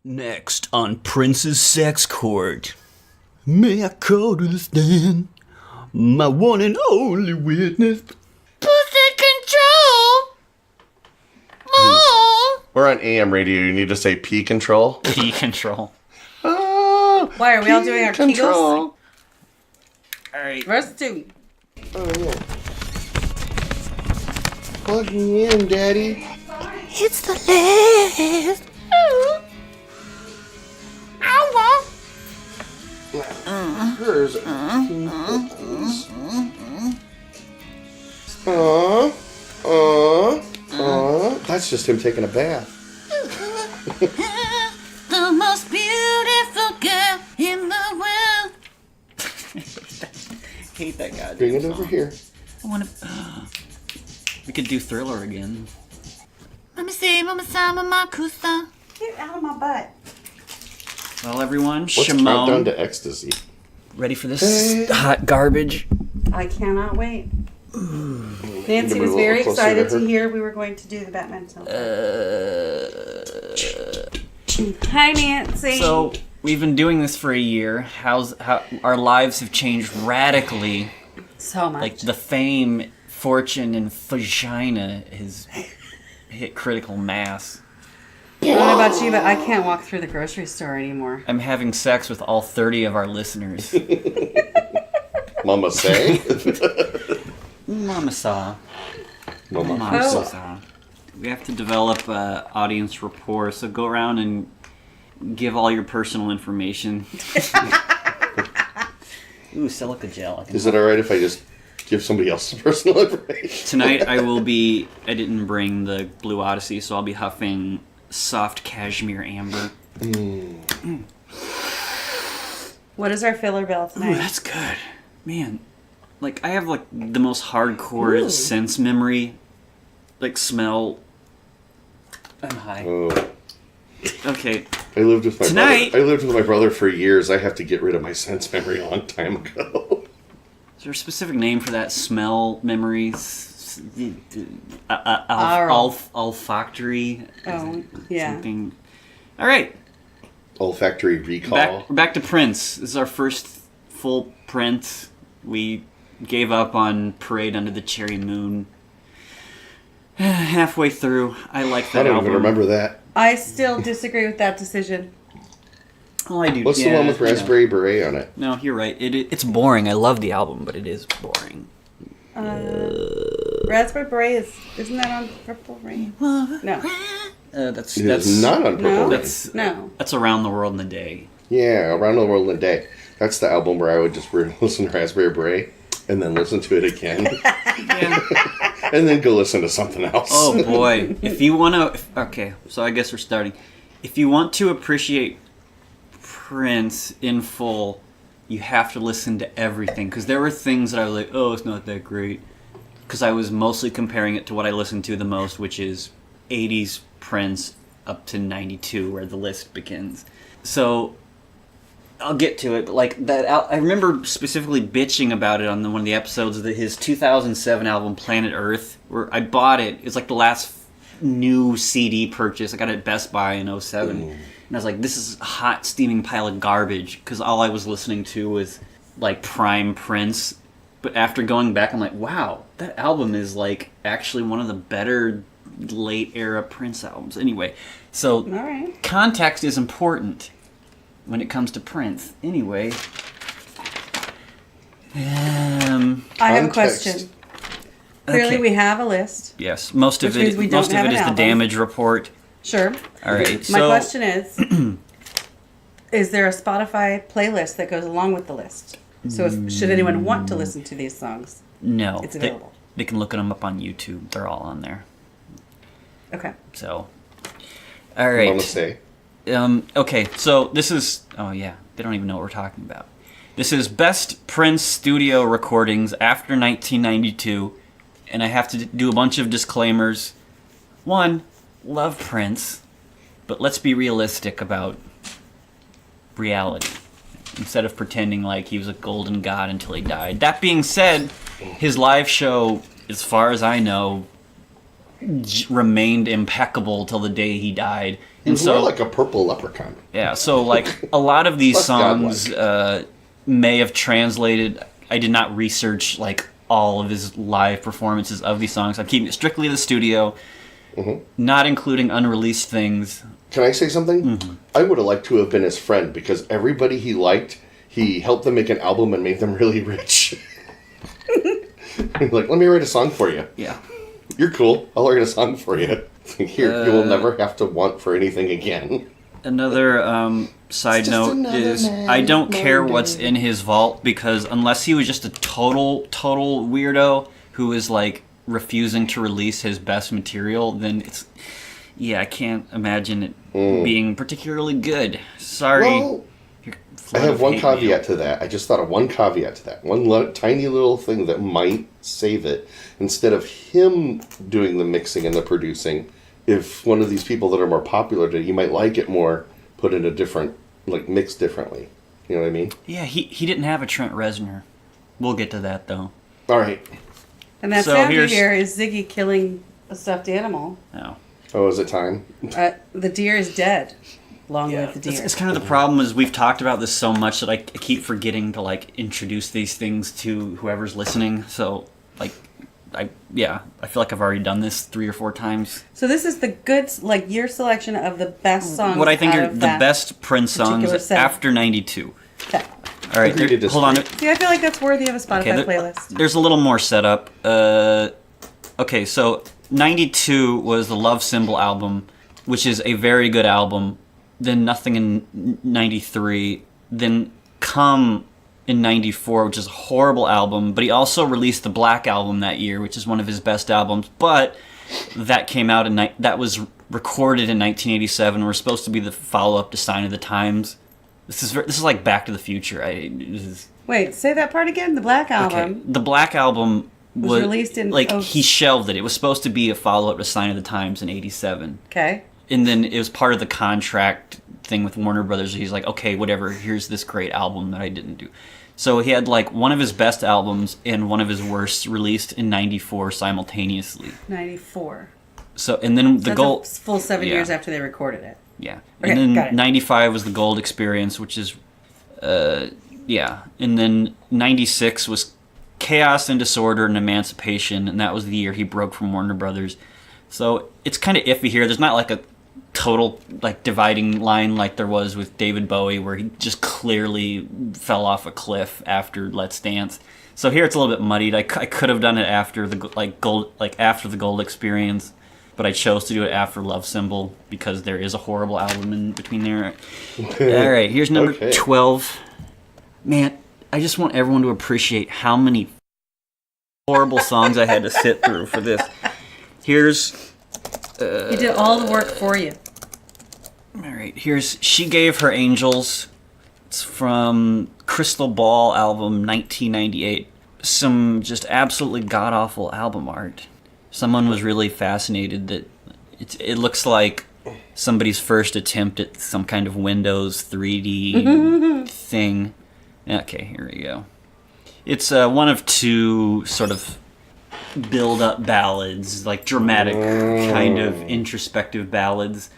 Next on Prince's Sex Court. May I call to the stand my one and only witness? Pussy control! Oh! We're on AM radio. You need to say P control. P control. Why are we all doing our Kegels? Alright. Verse 2. Oh, yeah. Plug me in, Daddy. It's the last. Hers. That's just him taking a bath. The most beautiful girl in the world. Hate that guy. Bring it over here. I want to. We could do Thriller again. Let me see, Mama Sama Makusa. Get out of my butt. Well, everyone, What's countdown Shimon, to ecstasy? ready for this hot garbage? I cannot wait. Nancy Get a was little very closer excited to to her. hear we were going to do the Batman film. Hi, Nancy. So we've been doing this for a year. How our lives have changed radically. So much. Like the fame, fortune, and vagina has hit critical mass. I don't know about you, but I can't walk through the grocery store anymore. I'm having sex with all 30 of our listeners. Mama say. Mama saw. Mama. Mama Oh. saw. We have to develop audience rapport, so go around and give all your personal information. Ooh, silica gel. I can Is it alright if I just give somebody else's personal information? Tonight I didn't bring the Blue Odyssey, so I'll be huffing soft cashmere amber. What is our filler bill Ooh, tonight? that's good. Man, like I have like the most hardcore sense memory. Like smell. I'm high. Oh. Okay. I lived with my Tonight- brother. I lived with my brother for years. I have to get rid of my sense memory a long time ago. Is there a specific name for that smell memory? Olfactory? Oh, yeah. Something. All right. Olfactory recall. Back to Prince. This is our first full print. We gave up on Parade Under the Cherry Moon. Halfway through, I like that I don't album. even remember that. I still disagree with that decision. Oh, I do. What's the one with Raspberry Beret on it? No, you're right. It's boring. I love the album, but it is boring. Raspberry Beret isn't that on Purple Rain? No. That's It is not on Purple No? Rain. No. That's Around the World in a Day. Yeah, Around the World in a Day. That's the album where I would just listen to Raspberry Beret and then listen to it again. Yeah. And then go listen to something else. Oh boy. If you want to... Okay, so I guess we're starting. If you want to appreciate Prince in full, you have to listen to everything. Because there were things that I was like, oh, it's not that great. Because I was mostly comparing it to what I listened to the most, which is 80s Prince up to 92, where the list begins. So... I'll get to it, but like that, I remember specifically bitching about it on one of the episodes of his 2007 album Planet Earth, where I bought it. It's like the last new CD purchase. I got it at Best Buy in 07, and I was like, "This is a hot, steaming pile of garbage," because all I was listening to was like prime Prince. But after going back, I'm like, "Wow, that album is like actually one of the better late era Prince albums." Anyway, so All right. context is important when it comes to Prince. Anyway. I have a question. Clearly, Okay. we have a list. Yes, most of Which means it we don't most of have it an is the album. damage report. Sure. All right. My So question is there a Spotify playlist that goes along with the list? So should anyone want to listen to these songs, no. it's available. They can look them up on YouTube. They're all on there. Okay. So all right. Mama say. Okay, so this is... Oh, yeah. They don't even know what we're talking about. This is Best Prince Studio Recordings after 1992, and I have to do a bunch of disclaimers. One, love Prince, but let's be realistic about reality, instead of pretending like he was a golden god until he died. That being said, his live show, as far as I know, remained impeccable till the day he died. He was more like a purple leprechaun. Yeah, so like a lot of these Less songs godlike. may have translated. I did not research like all of his live performances of these songs. I'm keeping it strictly the studio, not including unreleased things. Can I say something? I would have liked to have been his friend because everybody he liked, he helped them make an album and made them really rich. Like, let me write a song for you. Yeah. You're cool. I'll write a song for you. Here, you will never have to want for anything again. Another side note is I don't care what's in his vault because unless he was just a total weirdo who is like refusing to release his best material, then it's I can't imagine it being particularly good. Sorry. Well, I have one caveat to that. I just thought of one caveat to that. One tiny little thing that might save it. Instead of him doing the mixing and the producing, if one of these people that are more popular today, you might like it more, put in a different, like mixed differently. You know what I mean? Yeah, he didn't have a Trent Reznor. We'll get to that though. All right. And that So sound you here's- hear is Ziggy killing a stuffed animal. No. Oh, is it time? The deer is dead. Long live the deer. It's kind of the problem is we've talked about this so much that I keep forgetting to like introduce these things to whoever's listening. So like I feel like I've already done this 3 or 4 times. So this is the good, like your selection of the best songs. What I think out are of the that best Prince particular songs set. after 92. Okay. All right, Agree to hold on. disagree. See, I feel like that's worthy of a Spotify playlist. There's a little more setup. Okay, so 92 was the Love Symbol album, which is a very good album. Then Nothing in 93. Then Come in 94, which is a horrible album. But he also released the Black Album that year, which is one of his best albums. But that came out that was recorded in 1987. We're supposed to be the follow-up to Sign of the Times. This is like Back to the Future. Wait, say that part again. The Black Album. Okay. The Black Album was released in he shelved it. It was supposed to be a follow-up to Sign of the Times in 87. Okay. And then it was part of the contract thing with Warner Brothers. He's like, okay, whatever, here's this great album that I didn't do. So he had like one of his best albums and one of his worst released in 94 simultaneously. 94. So, and then the That's gold... a full 7 Yeah. years after they recorded it. Yeah. Okay, And got it. then 95 was the Gold Experience, which is... yeah. And then 96 was Chaos and Disorder and Emancipation, and that was the year he broke from Warner Brothers. So it's kind of iffy here. There's not like a total like dividing line like there was with David Bowie, where he just clearly fell off a cliff after Let's Dance. So here it's a little bit muddied. I could have done it after the after the Gold Experience, but I chose to do it after Love Symbol because there is a horrible album in between there. All right, here's number Okay. 12. Man, I just want everyone to appreciate how many horrible songs I had to sit through for this. Here's... He did all the work for you. All right, here's She Gave Her Angels. It's from Crystal Ball album 1998. Some just absolutely god-awful album art. Someone was really fascinated that it looks like somebody's first attempt at some kind of Windows 3D thing. Okay, here we go. It's one of 2 sort of build-up ballads, like dramatic kind of introspective ballads.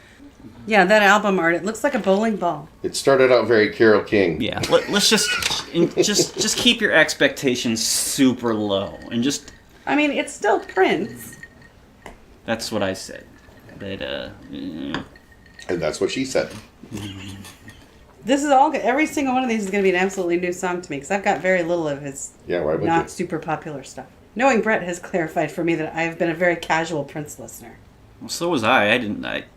Yeah, that album art, it looks like a bowling ball. It started out very Carole King. Yeah, let's just keep your expectations super low and just... I mean, it's still Prince. That's what I said. But, And that's what she said. This is all good. Every single one of these is going to be an absolutely new song to me because I've got very little of his Yeah, why would not you? super popular stuff. Knowing Brett has clarified for me that I've been a very casual Prince listener. well, so was I.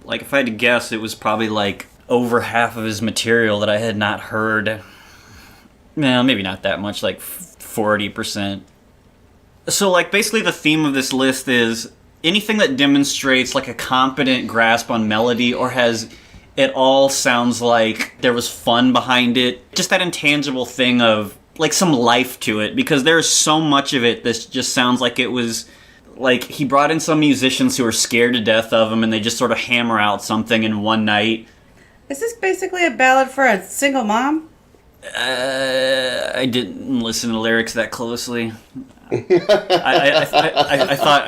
Like, if I had to guess, it was probably, like, over half of his material that I had not heard. No, maybe not that much, like 40%. So, like, basically the theme of this list is anything that demonstrates, like, a competent grasp on melody or has... It all sounds like there was fun behind it. Just that intangible thing of, like, some life to it. Because there's so much of it that just sounds like it was... Like, he brought in some musicians who are scared to death of him, and they just sort of hammer out something in one night. Is this basically a ballad for a single mom? I didn't listen to the lyrics that closely. I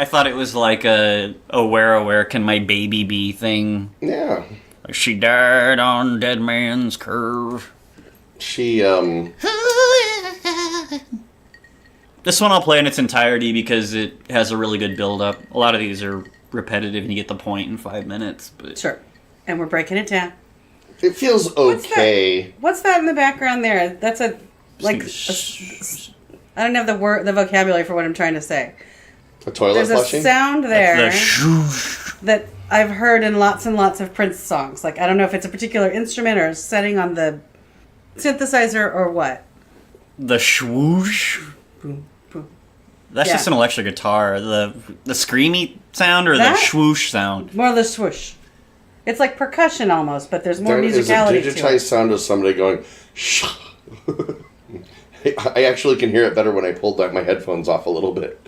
thought it was like a where can my baby be thing. Yeah. Like she died on Dead Man's Curve. She This one I'll play in its entirety because it has a really good build-up. A lot of these are repetitive and you get the point in 5 minutes. But Sure. And we're breaking it down. it feels okay. What's that in the background there? That's I don't have the vocabulary for what I'm trying to say. A toilet There's flushing? a sound there the shoosh. that I've heard in lots and lots of Prince songs. Like, I don't know if it's a particular instrument or a setting on the synthesizer or what. The swoosh. Boom, boom. That's Yeah. just an electric guitar. The screamy sound or That? the swoosh sound? More the swoosh. It's like percussion almost, but there's more There is a musicality to digitized it. sound of somebody going, shh. I actually can hear it better when I pulled my headphones off a little bit.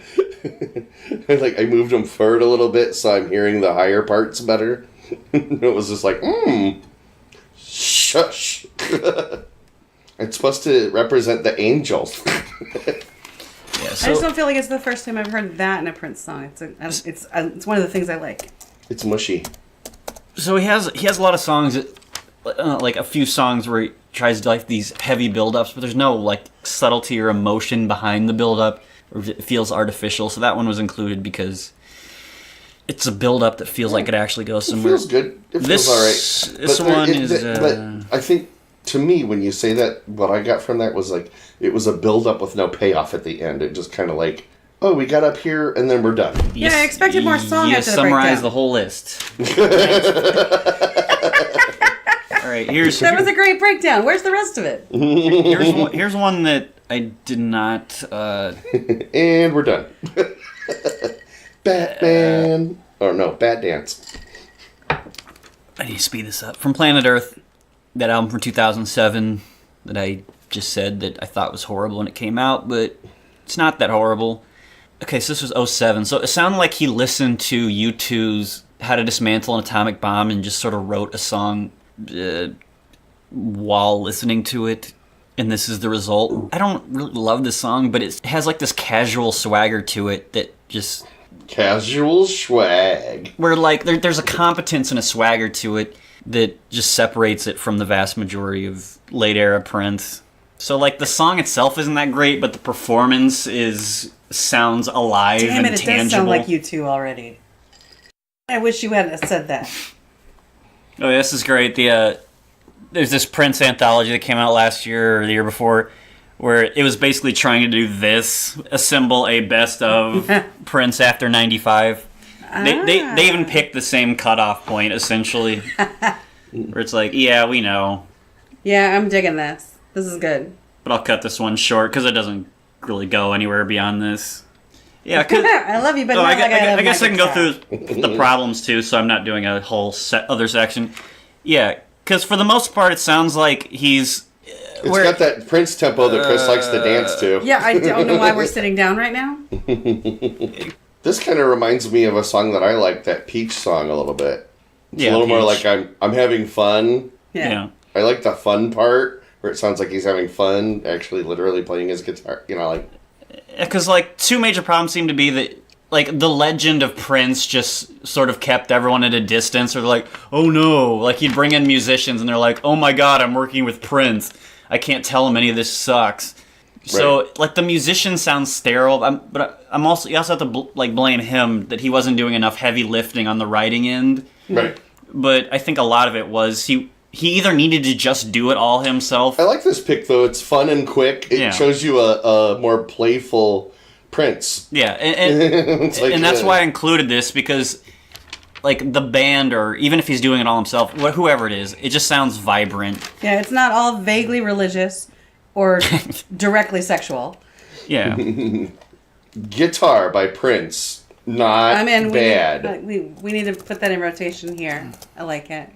I moved them forward a little bit, so I'm hearing the higher parts better. It was just like, shush. It's supposed to represent the angels. Yeah, I so just don't feel like it's the first time I've heard that in a Prince song. It's one of the things I like. It's mushy. so he has a lot of songs, like a few songs where he tries to like these heavy build-ups, but there's no like subtlety or emotion behind the build-up, or it feels artificial. So that one was included because it's a build-up that feels like it actually goes It somewhere. feels good. It feels This alright. this one is. But I think, to me, when you say that, what I got from that was like, it was a build-up with no payoff at the end. It just kind of like, oh, we got up here and then we're done. Yeah, I expected more song You after the summarize breakdown. the whole list. All right, here's That was a great breakdown. Where's the rest of it? here's one that I did not. And we're done. Batman. Or no, Bat Dance. I need to speed this up. From Planet Earth, that album from 2007 that I just said that I thought was horrible when it came out, but it's not that horrible. Okay, so this was 07, so it sounded like he listened to U2's How to Dismantle an Atomic Bomb and just sort of wrote a song while listening to it, and this is the result. I don't really love this song, but it has like this casual swagger to it that just... Casual swag. where like there's a competence and a swagger to it that just separates it from the vast majority of late era Prince. So like the song itself isn't that great, but the performance sounds alive Damn and it, tangible. does sound like you two already. I wish you hadn't said that. Oh, yeah, this is great. There's this Prince anthology that came out last year or the year before, where it was basically trying to do this, assemble a best of Prince after 95. They even picked the same cutoff point, essentially. Where it's like, yeah, we know. Yeah, I'm digging this. This is good. But I'll cut this one short because it doesn't really go anywhere beyond this. Yeah, I love you, but not I like I love guess my I can go guitar. through the problems too, so I'm not doing a whole other section. Yeah, because for the most part, it sounds like he's... It's got that Prince tempo that Chris likes to dance to. Yeah, I don't know why we're sitting down right now. This kind of reminds me of a song that I like, that Peach song a little bit. It's a little more like I'm having fun. Yeah. I like the fun part where it sounds like he's having fun, actually literally playing his guitar. You know, like... Because, like, two major problems seem to be that, like, the legend of Prince just sort of kept everyone at a distance, or they're like, oh no, like, he'd bring in musicians, and they're like, oh my god, I'm working with Prince. I can't tell him any of this sucks. So, like, the musician sounds sterile, but I'm also, you also have to, blame him that he wasn't doing enough heavy lifting on the writing end. Right. But I think a lot of it was he either needed to just do it all himself. I like this pick, though. It's fun and quick. It shows you a more playful Prince. Yeah, and, like, and that's why I included this, because, like, the band, or even if he's doing it all himself, whoever it is, it just sounds vibrant. Yeah, it's not all vaguely religious or directly sexual. Yeah. Guitar by Prince. Not bad. We need to put that in rotation here. I like it.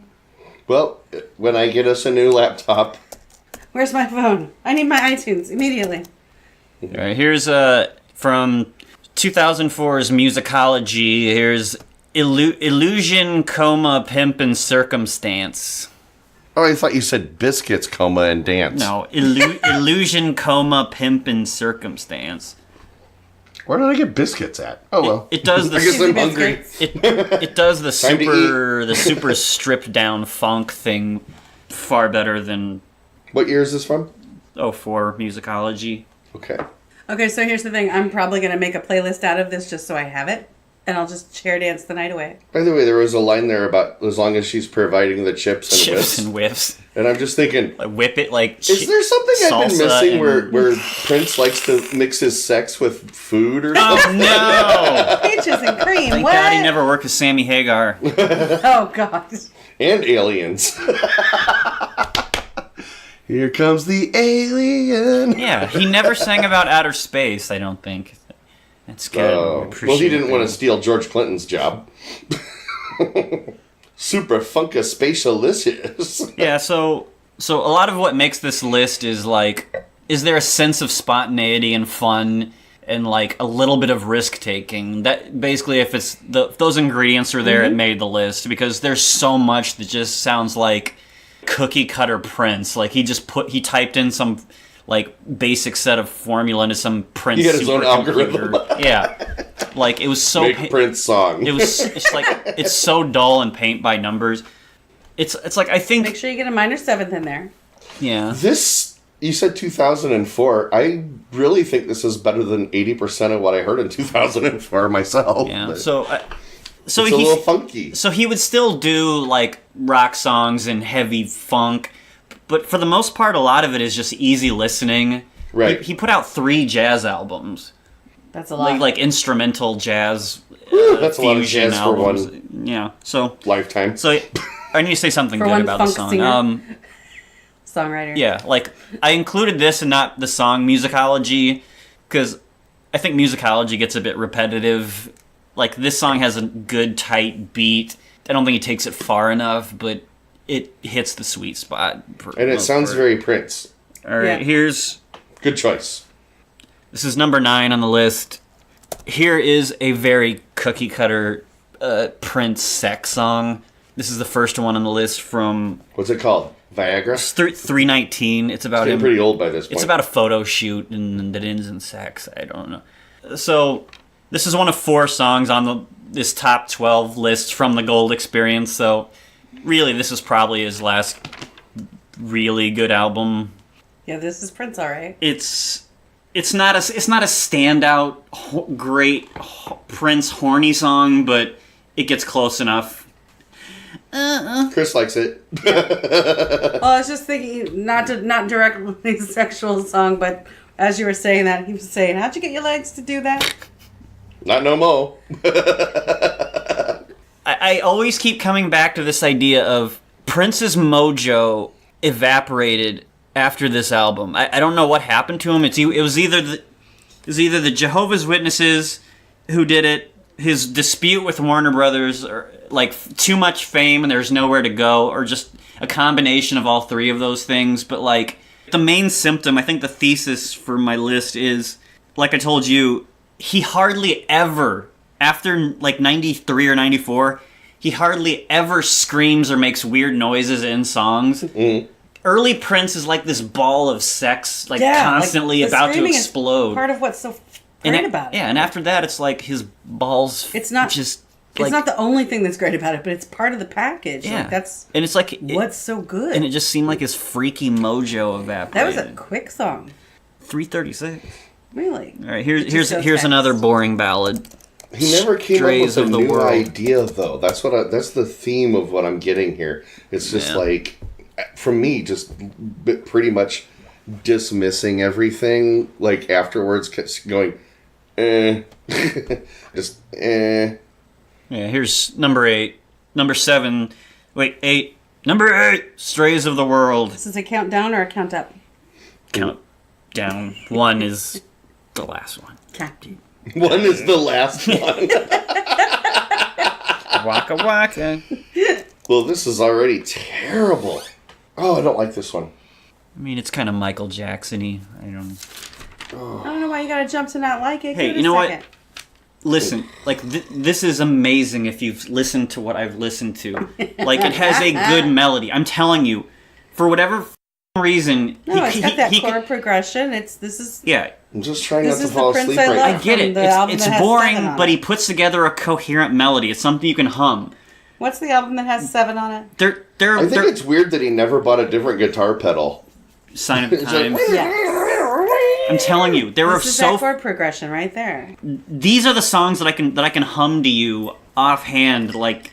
Well, when I get us a new laptop... Where's my phone? I need my iTunes immediately. All right, here's from 2004's Musicology. Here's Illusion, Coma, Pimp, and Circumstance. Oh, I thought you said Biscuits, Coma, and Dance. No, Illusion, Coma, Pimp, and Circumstance. Where did I get biscuits at? Oh well. It does the I guess I'm hungry. it does the Time to super stripped down funk thing far better than What year is this from? for Musicology. Okay. Okay, so here's the thing. I'm probably going to make a playlist out of this just so I have it. And I'll just chair dance the night away. By the way, there was a line there about as long as she's providing the chips and whips. And I'm just thinking, Like whip it like. is there something I've been missing and... where Prince likes to mix his sex with food or Oh something? no! Peaches and cream. Thank what? God he never worked with Sammy Hagar. Oh, God. And aliens. Here comes the alien. Yeah, he never sang about outer space. I don't think. That's good. Well, he didn't want to steal George Clinton's job. Super funka spatialicious. Yeah, so a lot of what makes this list is like, is there a sense of spontaneity and fun and like a little bit of risk taking? That basically, if those ingredients are there, it made the list, because there's so much that just sounds like cookie cutter Prince. Like he typed in some like basic set of formula into some Prince. He had his own algorithm. Yeah, like it was so Make Prince song. It's like it's so dull and paint by numbers. It's like I think. Make sure you get a minor seventh in there. Yeah. This, you said 2004. I really think this is better than 80% of what I heard in 2004 myself. Yeah. But So it's a little funky. So he would still do like rock songs and heavy funk, but for the most part, a lot of it is just easy listening. Right. He put out 3 jazz albums. That's a lot. Like instrumental jazz. That's a lot of fusion jazz albums. for one Yeah. So lifetime. So I need to say something For good one about the funk song. singer. Songwriter. Yeah, like I included this and not the song Musicology because I think Musicology gets a bit repetitive. Like this song has a good tight beat. I don't think he takes it far enough, but it hits the sweet spot. And it sounds very Prince. All right, Yeah. here's Good choice. this is number 9 on the list. Here is a very cookie cutter Prince sex song. This is the first one on the list from What's it called? Viagra? It's 319. It's about It's getting him. pretty old by this point. It's about a photo shoot and that ends in sex. I don't know. So this is one of 4 songs on this top 12 list from the Gold Experience. So really, this is probably his last really good album. Yeah, this is Prince, all right. It's not a standout great Prince horny song, but it gets close enough. Chris likes it. Well, I was just thinking, not directly sexual song, but as you were saying that, he was saying, how'd you get your legs to do that? Not no mo. I always keep coming back to this idea of Prince's mojo evaporated after this album. I don't know what happened to him. It was either the Jehovah's Witnesses who did it, his dispute with Warner Brothers, or like too much fame and there's nowhere to go, or just a combination of all 3 of those things. But like the main symptom, I think the thesis for my list is, like I told you, he hardly ever, after like 93 or 94, he hardly ever screams or makes weird noises in songs. Early Prince is like this ball of sex, like constantly like, about to explode. Is part of what's so great about it. Yeah, and after that, it's like his balls. It's not just. It's Like, not the only thing that's great about it, but it's part of the package. yeah, Like, that's and it's like what's so good. And it just seemed like his freaky mojo evaporated. That was a quick song. 3:36. Really? All right, It just shows here's fast. another boring ballad. He never came Strays up of with a the new world. idea, though. That's the theme of what I'm getting here. It's just like, for me, just pretty much dismissing everything. Like afterwards, going, just Yeah, here's number 8, number 7. Wait, 8. Number 8. Strays of the World. This is a countdown or a count up? Count down. 1 is the last one. Captain. One is the last one. Waka waka. Well, this is already terrible. Oh, I don't like this one. I mean, it's kind of Michael Jackson-y. I don't. I don't know why you gotta jump to not like it. Hey, Give it you know a what? second. Listen, like this is amazing if you've listened to what I've listened to. Like it has a good melody. I'm telling you, for whatever reason. No, it's got that chord progression. Yeah. I'm just trying not to is fall the Prince asleep I right love. now. I get it. The album It's that has boring, 7 on but it. he puts together a coherent melody. It's something you can hum. What's the album that has 7 on it? They're I think it's weird that he never bought a different guitar pedal. Sign of the It's like, Times. Yes. I'm telling you, there are This is so. that chord progression right there. These are the songs that I can hum to you offhand. Like,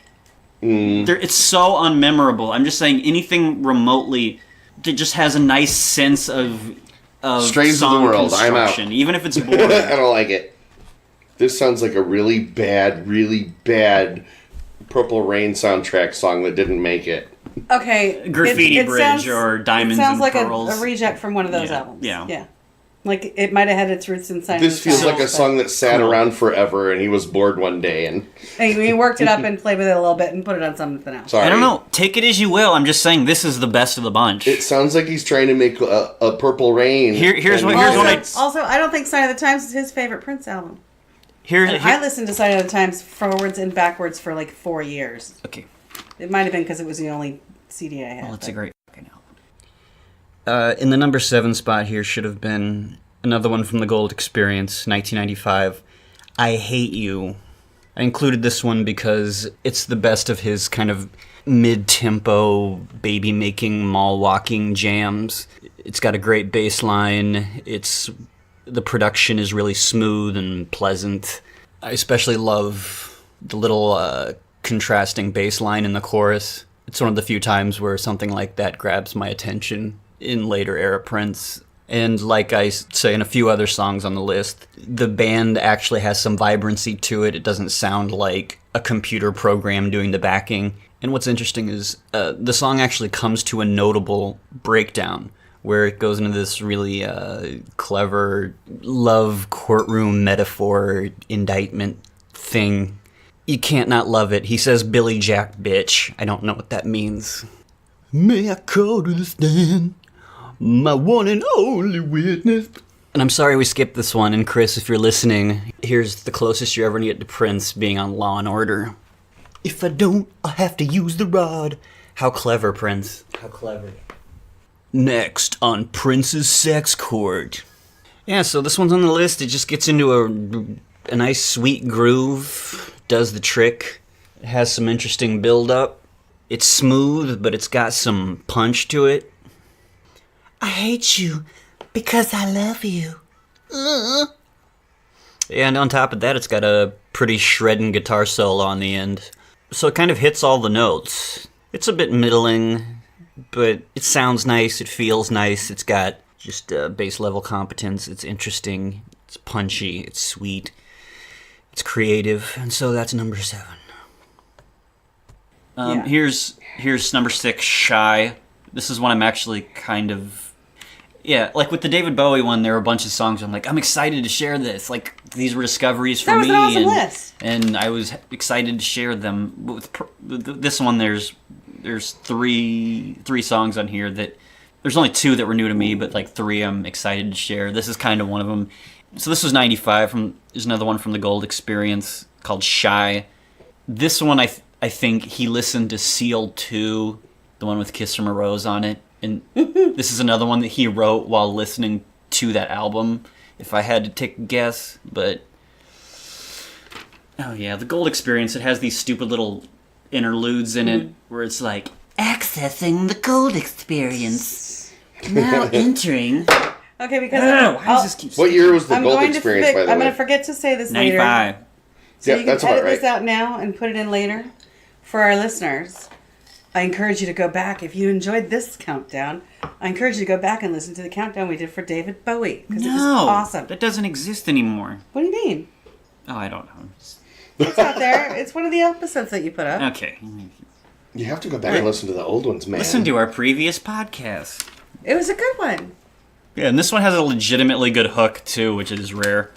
it's so unmemorable. I'm just saying anything remotely that just has a nice sense of Strains of the song World, I'm out. construction, even if it's I boring. don't like it. This sounds like a really bad Purple Rain soundtrack song that didn't make it. Okay. Graffiti it Bridge sounds, or Diamonds It sounds and like Pearls. a reject from one of those Yeah, albums. yeah. Like it might have had its roots in Sign This of the feels Times, like a but- song that sat around forever and he was bored one day and... And he worked it up and played with it a little bit and put it on something else. Sorry. I don't know. Take it as you will. I'm just saying this is the best of the bunch. It sounds like he's trying to make a Purple Rain. Here's and- what Also, I don't think Sign of the Times is his favorite Prince album. Here's I listened to Sign of the Times forwards and backwards for like 4 years. okay. It might have been because it was the only CD I had. Well, it's a great fucking album. In the number 7 spot here should have been another one from the Gold Experience, 1995. I Hate You. I included this one because it's the best of his kind of mid-tempo, baby-making, mall-walking jams. It's got a great bass line. The production is really smooth and pleasant. I especially love the little contrasting bass line in the chorus. It's one of the few times where something like that grabs my attention in later era Prince. And like I say in a few other songs on the list, the band actually has some vibrancy to it. It doesn't sound like a computer program doing the backing. And what's interesting is the song actually comes to a notable breakdown where it goes into this really clever love courtroom metaphor indictment thing. You can't not love it. He says Billy Jack bitch. I don't know what that means. May I call to the stand? My one and only witness. And I'm sorry we skipped this one. And Chris, if you're listening, here's the closest you're ever going to get to Prince being on Law and Order. If I don't, I'll have to use the rod. How clever, Prince. How clever. Next on Prince's Sex Court. Yeah, so this one's on the list. It just gets into a nice sweet groove. Does the trick. It has some interesting build-up. It's smooth, but it's got some punch to it. I hate you because I love you. And on top of that, it's got a pretty shredding guitar solo on the end. So it kind of hits all the notes. It's a bit middling, but it sounds nice, it feels nice, it's got just bass level competence, it's interesting, it's punchy, it's sweet, it's creative, and so that's number 7. Here's number 6, Shy. This is one I'm actually kind of... Yeah, like with the David Bowie one, there were a bunch of songs I'm like, I'm excited to share this. Like, these were discoveries for me. That was an awesome list. And I was excited to share them. With this one, there's 3 songs on here that... There's only 2 that were new to me, but like 3 I'm excited to share. This is kind of one of them. So this was 95. There's another one from the Gold Experience called Shy. This one, I think he listened to Seal 2, the one with Kiss from a Rose on it. And this is another one that he wrote while listening to that album, if I had to take a guess. But, oh yeah, the Gold Experience, it has these stupid little interludes in it where it's like, accessing the Gold Experience, now entering... Okay, because why does this keep... What year was the Gold going Experience, by the way? I'm going to forget to say this later. 95. So Yep, you can that's about edit right. this out now and put it in later. For our listeners, I encourage you to go back. If you enjoyed this countdown, I encourage you to go back and listen to the countdown we did for David Bowie. Because it was awesome. That doesn't exist anymore. What do you mean? Oh, I don't know. It's out there. It's one of the episodes that you put up. Okay. You have to go back and listen to the old ones, man. Listen to our previous podcast. It was a good one. Yeah, and this one has a legitimately good hook, too, which is rare.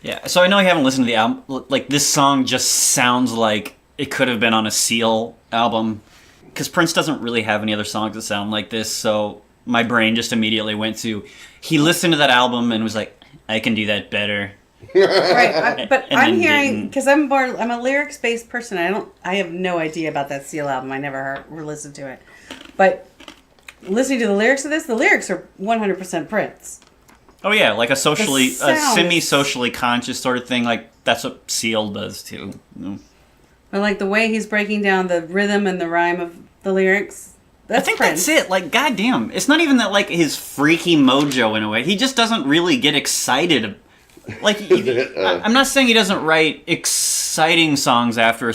Yeah, so I know you haven't listened to the album. Like, this song just sounds like it could have been on a Seal album. Because Prince doesn't really have any other songs that sound like this, so my brain just immediately went to... He listened to that album and was like, I can do that better. Right, but And I'm then hearing didn't. because I'm a lyrics based person. I have no idea about that Seal album. I never listened to it, but listening to the lyrics of this, the lyrics are 100% Prince. Oh yeah, like a sound semi-socially conscious sort of thing. Like that's what Seal does too. But like the way he's breaking down the rhythm and the rhyme of the lyrics, that's I think Prince. that's it. Like, goddamn, it's not even that like his freaky mojo in a way. He just doesn't really get excited. Like, I'm not saying he doesn't write exciting songs after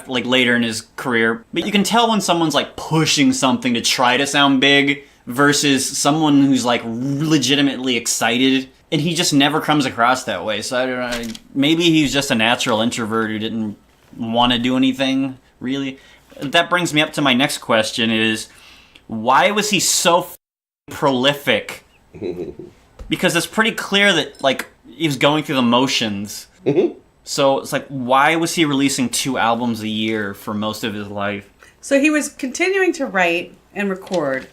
like later in his career, but you can tell when someone's like pushing something to try to sound big versus someone who's like legitimately excited. And he just never comes across that way. So I don't know. Maybe he's just a natural introvert who didn't want to do anything, really. That brings me up to my next question is, why was he so prolific? Because it's pretty clear that, like, he was going through the motions. Mm-hmm. So it's like, why was he releasing 2 albums a year for most of his life? So he was continuing to write and record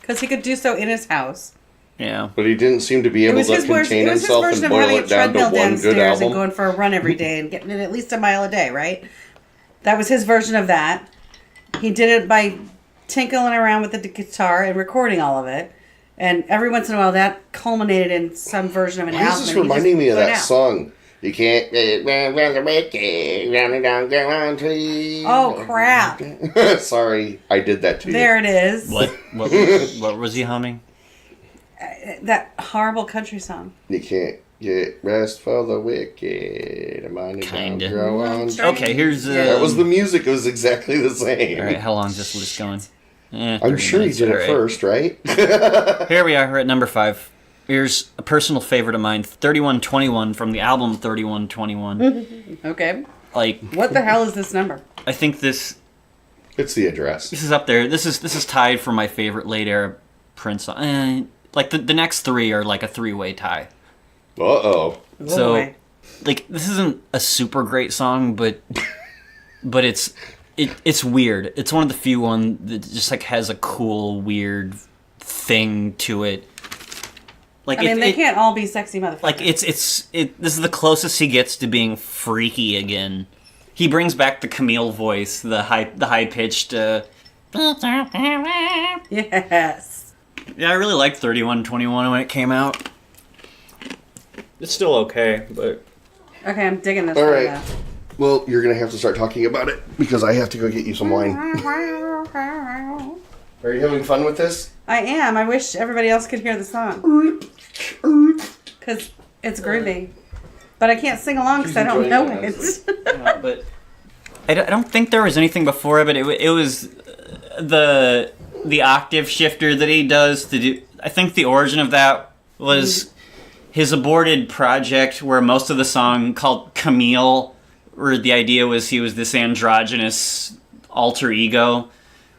because he could do so in his house. Yeah. But he didn't seem to be able to contain himself and boil it down to one good album. And going for a run every day and getting it at least a mile a day, right? That was his version of that. He did it by tinkling around with the guitar and recording all of it. And every once in a while that culminated in some version of an album. Why is this reminding me of that song? You can't run the wicked, running down the tree. Oh, crap. Sorry, I did that to you. There it is. What was he humming? That horrible country song. You can't get rest for the wicked. Kinda. Grow on. Okay, here's... that was the music. It was exactly the same. Alright, how long is this list going? I'm sure he did it first, right? Here we are, we're at number 5. Here's a personal favorite of mine, 3121 from the album 3121. Okay. Like, what the hell is this number? I think this It's the address. is up there. This is tied for my favorite late era Prince song. Like the next 3 are like a 3-way tie. Uh-oh. So, like, this isn't a super great song, but it's weird. It's one of the few one that just like has a cool weird thing to it. Like, I mean, they can't all be sexy motherfuckers. Like, this is the closest he gets to being freaky again. He brings back the Camille voice, the high pitched. Yes. Yeah, I really liked 3121 when it came out. It's still okay, but Okay, I'm digging this All one right. now. Well, you're going to have to start talking about it because I have to go get you some wine. Are you having fun with this? I am. I wish everybody else could hear the song. Because it's groovy. But I can't sing along because I don't know it. but I don't think there was anything before it, but it was the octave shifter that he does to do. I think the origin of that was his aborted project where most of the song called Camille, where the idea was he was this androgynous alter ego.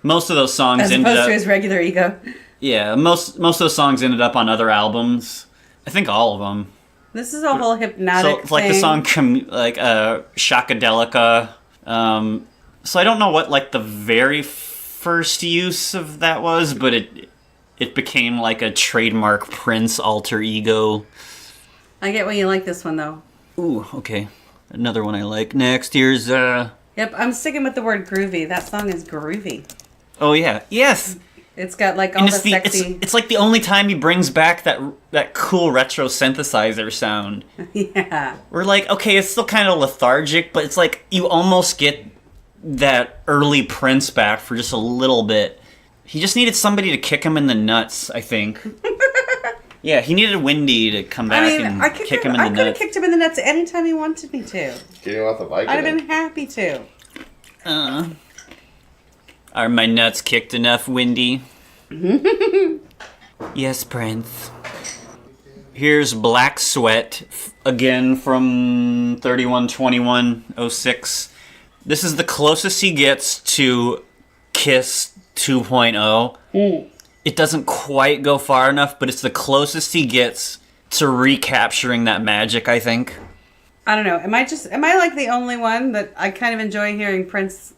Most of those songs As ended opposed up... to his regular ego. Yeah, most of those songs ended up on other albums. I think all of them. This is a whole hypnotic So, like the song, Shockadelica. So I don't know what like the very first use of that was, but it became like a trademark Prince alter ego. I get why you like this one, though. Ooh, okay. Another one I like. Next, here's Yep, I'm sticking with the word groovy. That song is groovy. Oh yeah, yes. It's got like all the sexy. It's like the only time he brings back that cool retro synthesizer sound. Yeah. We're like, okay, it's still kind of lethargic, but it's like you almost get that early Prince back for just a little bit. He just needed somebody to kick him in the nuts, I think. Yeah, he needed Wendy to come back and kick him in the nuts. I could have kicked him in the nuts anytime he wanted me to. Get him off the bike. I'd have been happy to. Are my nuts kicked enough, Wendy? Yes, Prince. Here's Black Sweat, again from 3121-06. This is the closest he gets to Kiss 2.0. It doesn't quite go far enough, but it's the closest he gets to recapturing that magic, I think. I don't know. Am I like the only one that I kind of enjoy hearing Prince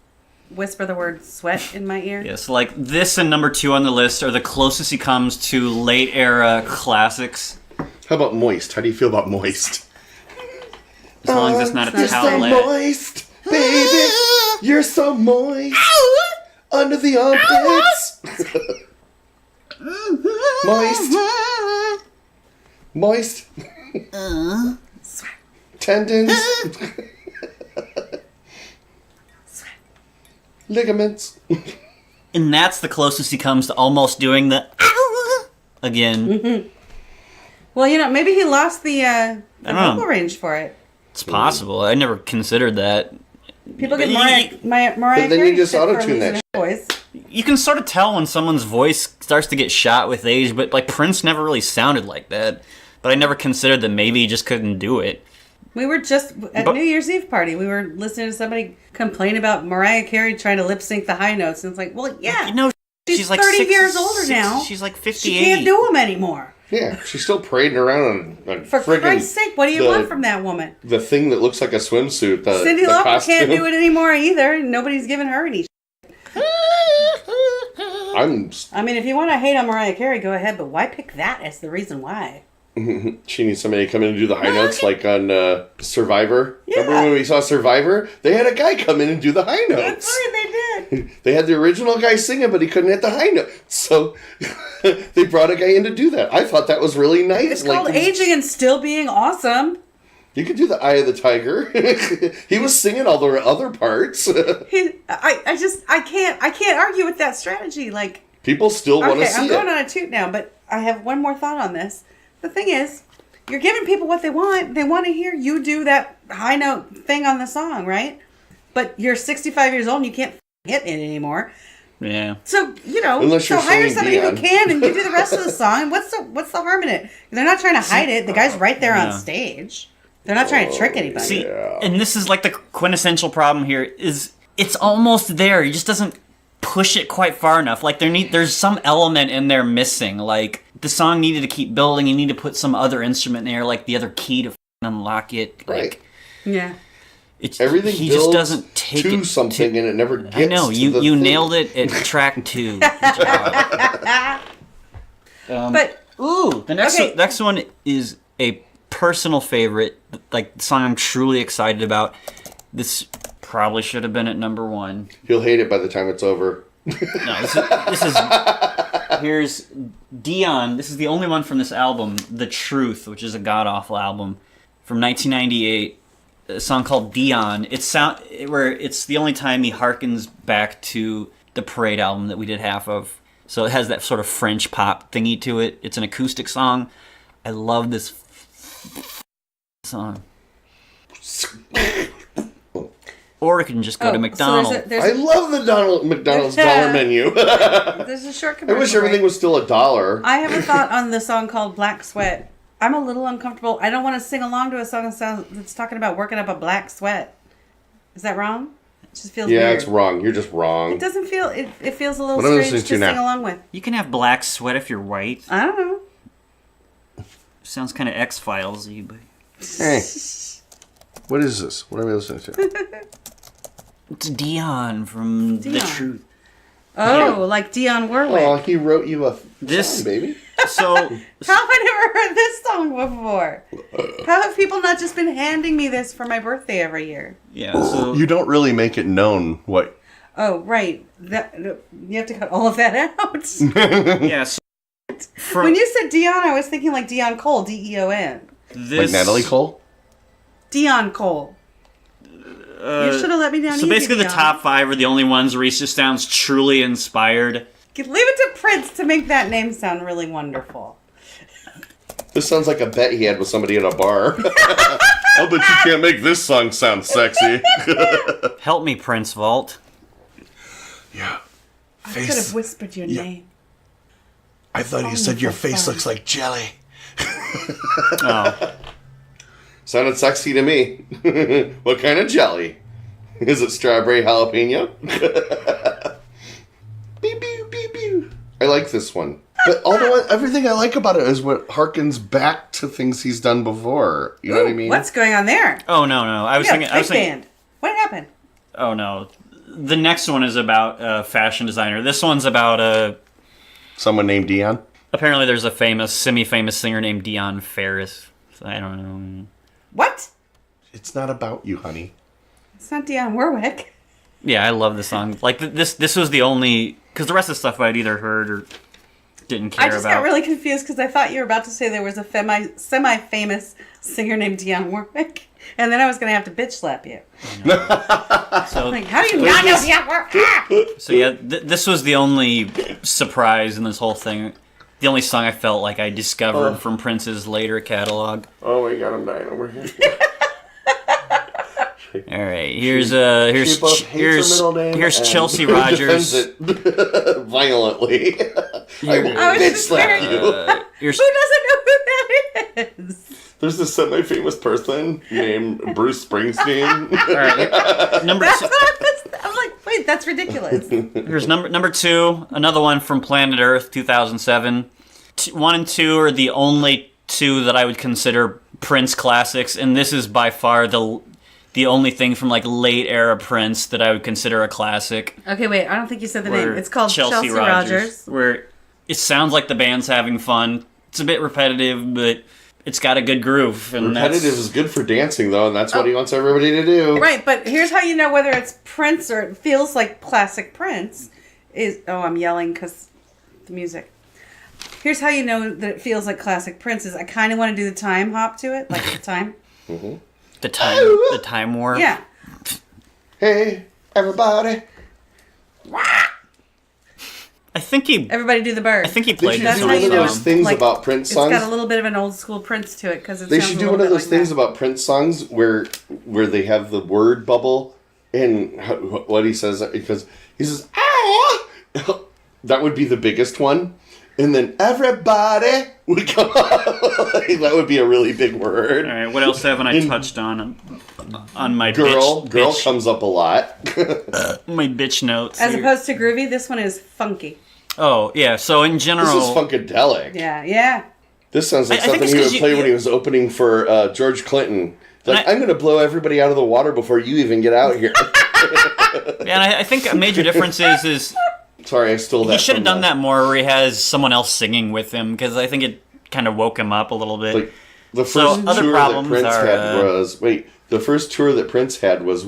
whisper the word sweat in my ear? Yes, like this and number 2 on the list are the closest he comes to late era classics. How about Moist? How do you feel about Moist? As long as it's not a You're so towelette. moist, baby. You're so moist. Under the armpits. Moist. Tendons. Ligaments. And that's the closest he comes to almost doing the again. Mm-hmm. Well, maybe he lost the vocal range for it. It's possible. I never considered that. People get Mariah then Carey you just shit for auto-tune losing that her voice. You can sort of tell when someone's voice starts to get shot with age, but like Prince never really sounded like that. But I never considered that maybe he just couldn't do it. We were just at New Year's Eve party. We were listening to somebody complain about Mariah Carey trying to lip sync the high notes, and it's like, well, yeah, she's like 30 years older now. She's like 58. She can't do them anymore. Yeah, she's still parading around on For Christ's sake, what do you want from that woman? The thing that looks like a swimsuit. Cyndi Lauper can't do it anymore either. Nobody's giving her any. I mean, if you want to hate on Mariah Carey, go ahead, but why pick that as the reason why? She needs somebody to come in and do the high notes, like on Survivor. Yeah. Remember when we saw Survivor? They had a guy come in and do the high notes. That's right, they did. They had the original guy singing, but he couldn't hit the high note. So they brought a guy in to do that. I thought that was really nice. It's called aging and still being awesome. You could do the Eye of the Tiger. He was singing all the other parts. I can't argue with that strategy. Like, people still want to see it. I'm going on a toot now, but I have one more thought on this. The thing is, you're giving people what they want. They want to hear you do that high note thing on the song, right? But you're 65 years old and you can't hit it anymore. Yeah. So, Unless you're hire somebody Dion. who can and you do the rest of the song. What's the harm in it? They're not trying to hide it. The guy's right there on stage. They're not trying to trick anybody. See, and this is like the quintessential problem here is it's almost there. He just doesn't push it quite far enough. Like there's some element in there missing. Like the song needed to keep building. You need to put some other instrument in there, like the other key to unlock it. Like, right. Yeah. Everything he builds just doesn't take to it something, and it never gets. I know to you the you thing. nailed it at track 2. Good job. But the next one is a personal favorite, like the song I'm truly excited about. This probably should have been at number 1. He'll hate it by the time it's over. No, this is here's Dion. This is the only one from this album, The Truth, which is a god-awful album from 1998. A song called Dion. It's the only time he harkens back to the Parade album that we did half of. So it has that sort of French pop thingy to it. It's an acoustic song. I love this song. Or it can just go to McDonald's. I love the McDonald's dollar menu. There's a short commercial. I wish everything was still $1. I have a thought on the song called Black Sweat. I'm a little uncomfortable. I don't want to sing along to a song that's talking about working up a black sweat. Is that wrong? It just feels weird. Yeah, it's wrong. You're just wrong. It doesn't feel... It feels a little What am I strange listening to to sing now? along with. You can have black sweat if you're white. I don't know. Sounds kind of X-Files-y, but... Hey. What is this? What am I listening to? It's Dion from The Truth. Oh, like Dionne Warwick. Oh, he wrote you a song, baby. So... How have I never heard this song before? How have people not just been handing me this for my birthday every year? Yeah, so... You don't really make it known what... Oh, right. You have to cut all of that out. Yeah, so... When you said Dion, I was thinking like Dion Cole, D-E-O-N. Like Natalie Cole? Dion Cole. You should have let me down. So easy, basically the Dion. top 5 are the only ones where he just sounds truly inspired. Leave it to Prince to make that name sound really wonderful. This sounds like a bet he had with somebody in a bar. I'll bet you can't make this song sound sexy. Help me, Prince Vault. Yeah. I could have whispered your name. I thought you said your face looks like jelly. Oh. Sounded sexy to me. What kind of jelly? Is it strawberry jalapeno? Beep, beep, beep, beep. I like this one. But everything I like about it is what harkens back to things he's done before. You know what I mean? What's going on there? Oh, no. I was thinking... Band. What happened? Oh, no. The next one is about a fashion designer. This one's about someone named Dion? Apparently there's a semi-famous singer named Dion Ferris. So I don't know. What? It's not about you, honey. It's not Dionne Warwick. Yeah, I love the song. Like, this was the only... Because the rest of the stuff I'd either heard or... didn't care I just about. got really confused because I thought you were about to say there was a semi-famous singer named Dionne Warwick. And then I was going to have to bitch slap you. So, Like, how do you not know Dionne Warwick? so yeah, this was the only surprise in this whole thing. The only song I felt like I discovered from Prince's later catalog. Oh my god, I'm dying over here. All right, here's Chelsea Rogers. Defends it violently. I was just slap very- you. Who doesn't know who that is? There's this semi-famous person named Bruce Springsteen. All right, number That's two. what I'm like, wait, that's ridiculous. Here's number two, another one from Planet Earth, 2007. 1 and 2 are the only two that I would consider Prince classics, and this is by far the only thing from like late era Prince that I would consider a classic. Okay, wait, I don't think you said the name. Where It's called Chelsea Rogers. Where it sounds like the band's having fun. It's a bit repetitive, but it's got a good groove. And Repetitive is good for dancing, though, and that's what he wants everybody to do. Right, but here's how you know whether it's Prince or it feels like classic Prince. I'm yelling because the music. Here's how you know that it feels like classic Prince is I kind of want to do the time hop to it, like the time. Mm-hmm. The time warp. Yeah. Hey, everybody. I think he Everybody do the bird. I think he They played should That's do how one you of know, those things like, about Prince It's songs. got a little bit of an old school Prince to it because it They sounds should a do little one of bit those like things that. about Prince songs where they have the word bubble and what he says, because he says, ah! That would be the biggest one. And then everybody would come that would be a really big word. All right, what else haven't I touched on my Girl bitch, comes up a lot. my bitch notes? As here. opposed to groovy, this one is funky. Oh, yeah, so in general... This is funkadelic. Yeah. This sounds like I think something it's he 'cause would play you- when he was opening for George Clinton. Like, I'm going to blow everybody out of the water before you even get out here. And I think a major difference is Sorry, I stole that. he should have from done that more where he has someone else singing with him, because I think it kind of woke him up a little bit. Like, the So, first other tour that problems Prince are, had was... Wait, the first tour that Prince had was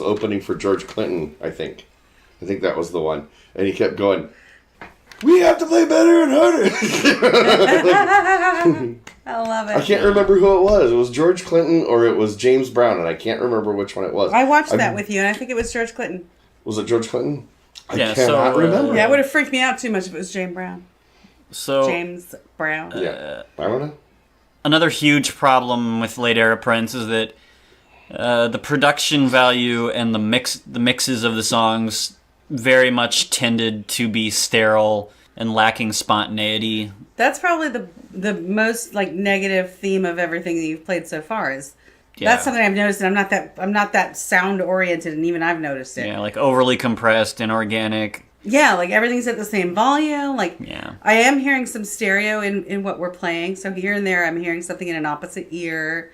opening for George Clinton, I think. I think that was the one. And he kept going, we have to play better and harder. I love it. I can't remember who it was. It was George Clinton or it was James Brown, and I can't remember which one it was. I watched that with you, and I think it was George Clinton. Was it George Clinton? I Yeah, cannot so, remember. Yeah, it would have freaked me out too much if it was James Brown. So James Brown. Yeah. I don't know. another huge problem with late era Prince is that the production value and the mixes of the songs very much tended to be sterile and lacking spontaneity. That's probably the most like negative theme of everything that you've played so far. Is Yeah. that's something I've noticed, and I'm not that sound oriented, and even I've noticed it. Yeah, like overly compressed and organic. Yeah, like everything's at the same volume. Like Yeah. I am hearing some stereo in what we're playing. So here and there, I'm hearing something in an opposite ear.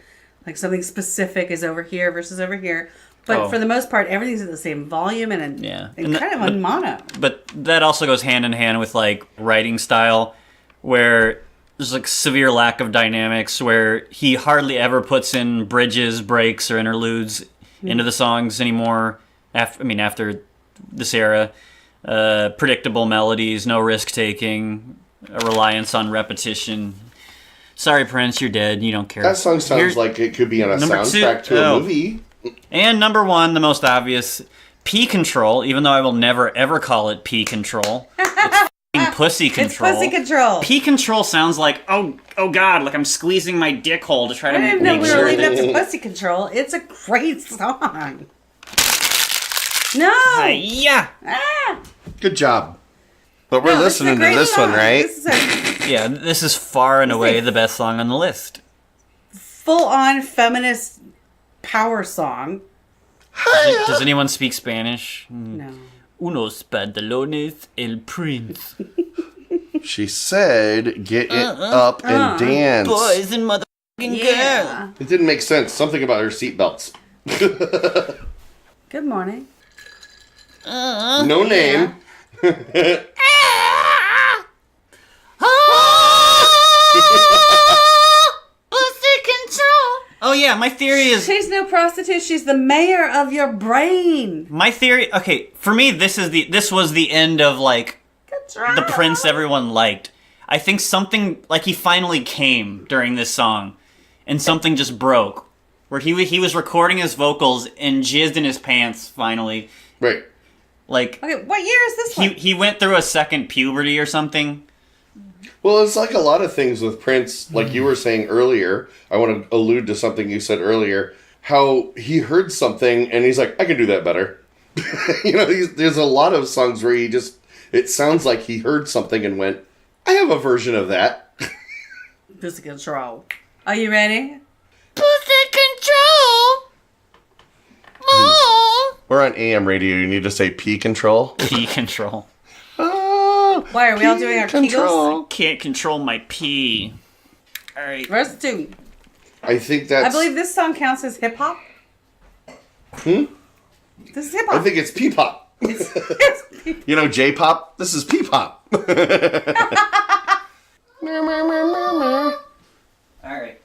Like something specific is over here versus over here. But for the most part, everything's at the same volume and kind of on mono. But that also goes hand in hand with like writing style, where there's like severe lack of dynamics, where he hardly ever puts in bridges, breaks, or interludes into the songs anymore. After this era, predictable melodies, no risk taking, a reliance on repetition. Sorry, Prince, you're dead. You don't care. That song sounds like it could be on a soundtrack to a movie. And number one, the most obvious, P Control, even though I will never ever call it P Control. It's f***ing Pussy Control. It's Pussy Control. P Control sounds like, oh God, like I'm squeezing my dick hole to try to I make didn't know we sure were leading up that... to Pussy Control. It's a great song. No. Yeah. Ah. Good job. But we're No, this is a listening to great this song. one, right? This is a Yeah, this is far and away the best song on the list. full-on feminist power song. Does anyone speak Spanish? No. Unos pantalones el Prince. She said, get it up and dance. Boys and motherfucking Yeah. It didn't make sense. Something about her seatbelts. Good morning. No name. Oh yeah, my theory is... She's no prostitute. She's the mayor of your brain. My theory... Okay, for me, this was the end of, like, the Prince everyone liked. I think something, like he finally came during this song, and something just broke. Where he was recording his vocals and jizzed in his pants finally. Right. Like, okay, what year is this one? He went through a second puberty or something. Well, it's like a lot of things with Prince, like you were saying earlier. I want to allude to something you said earlier. How he heard something and he's like, I can do that better. There's a lot of songs where it sounds like he heard something and went, I have a version of that. Pussy Control. Are you ready? Pussy Control! Oh! We're on AM radio. You need to say P control. Pee control. Why are we all doing our Kegels? I can't control my pee. All right. Verse 2. I think that's... I believe this song counts as hip hop. This is hip hop. I think it's P-pop. J-pop? This is P-pop. All right.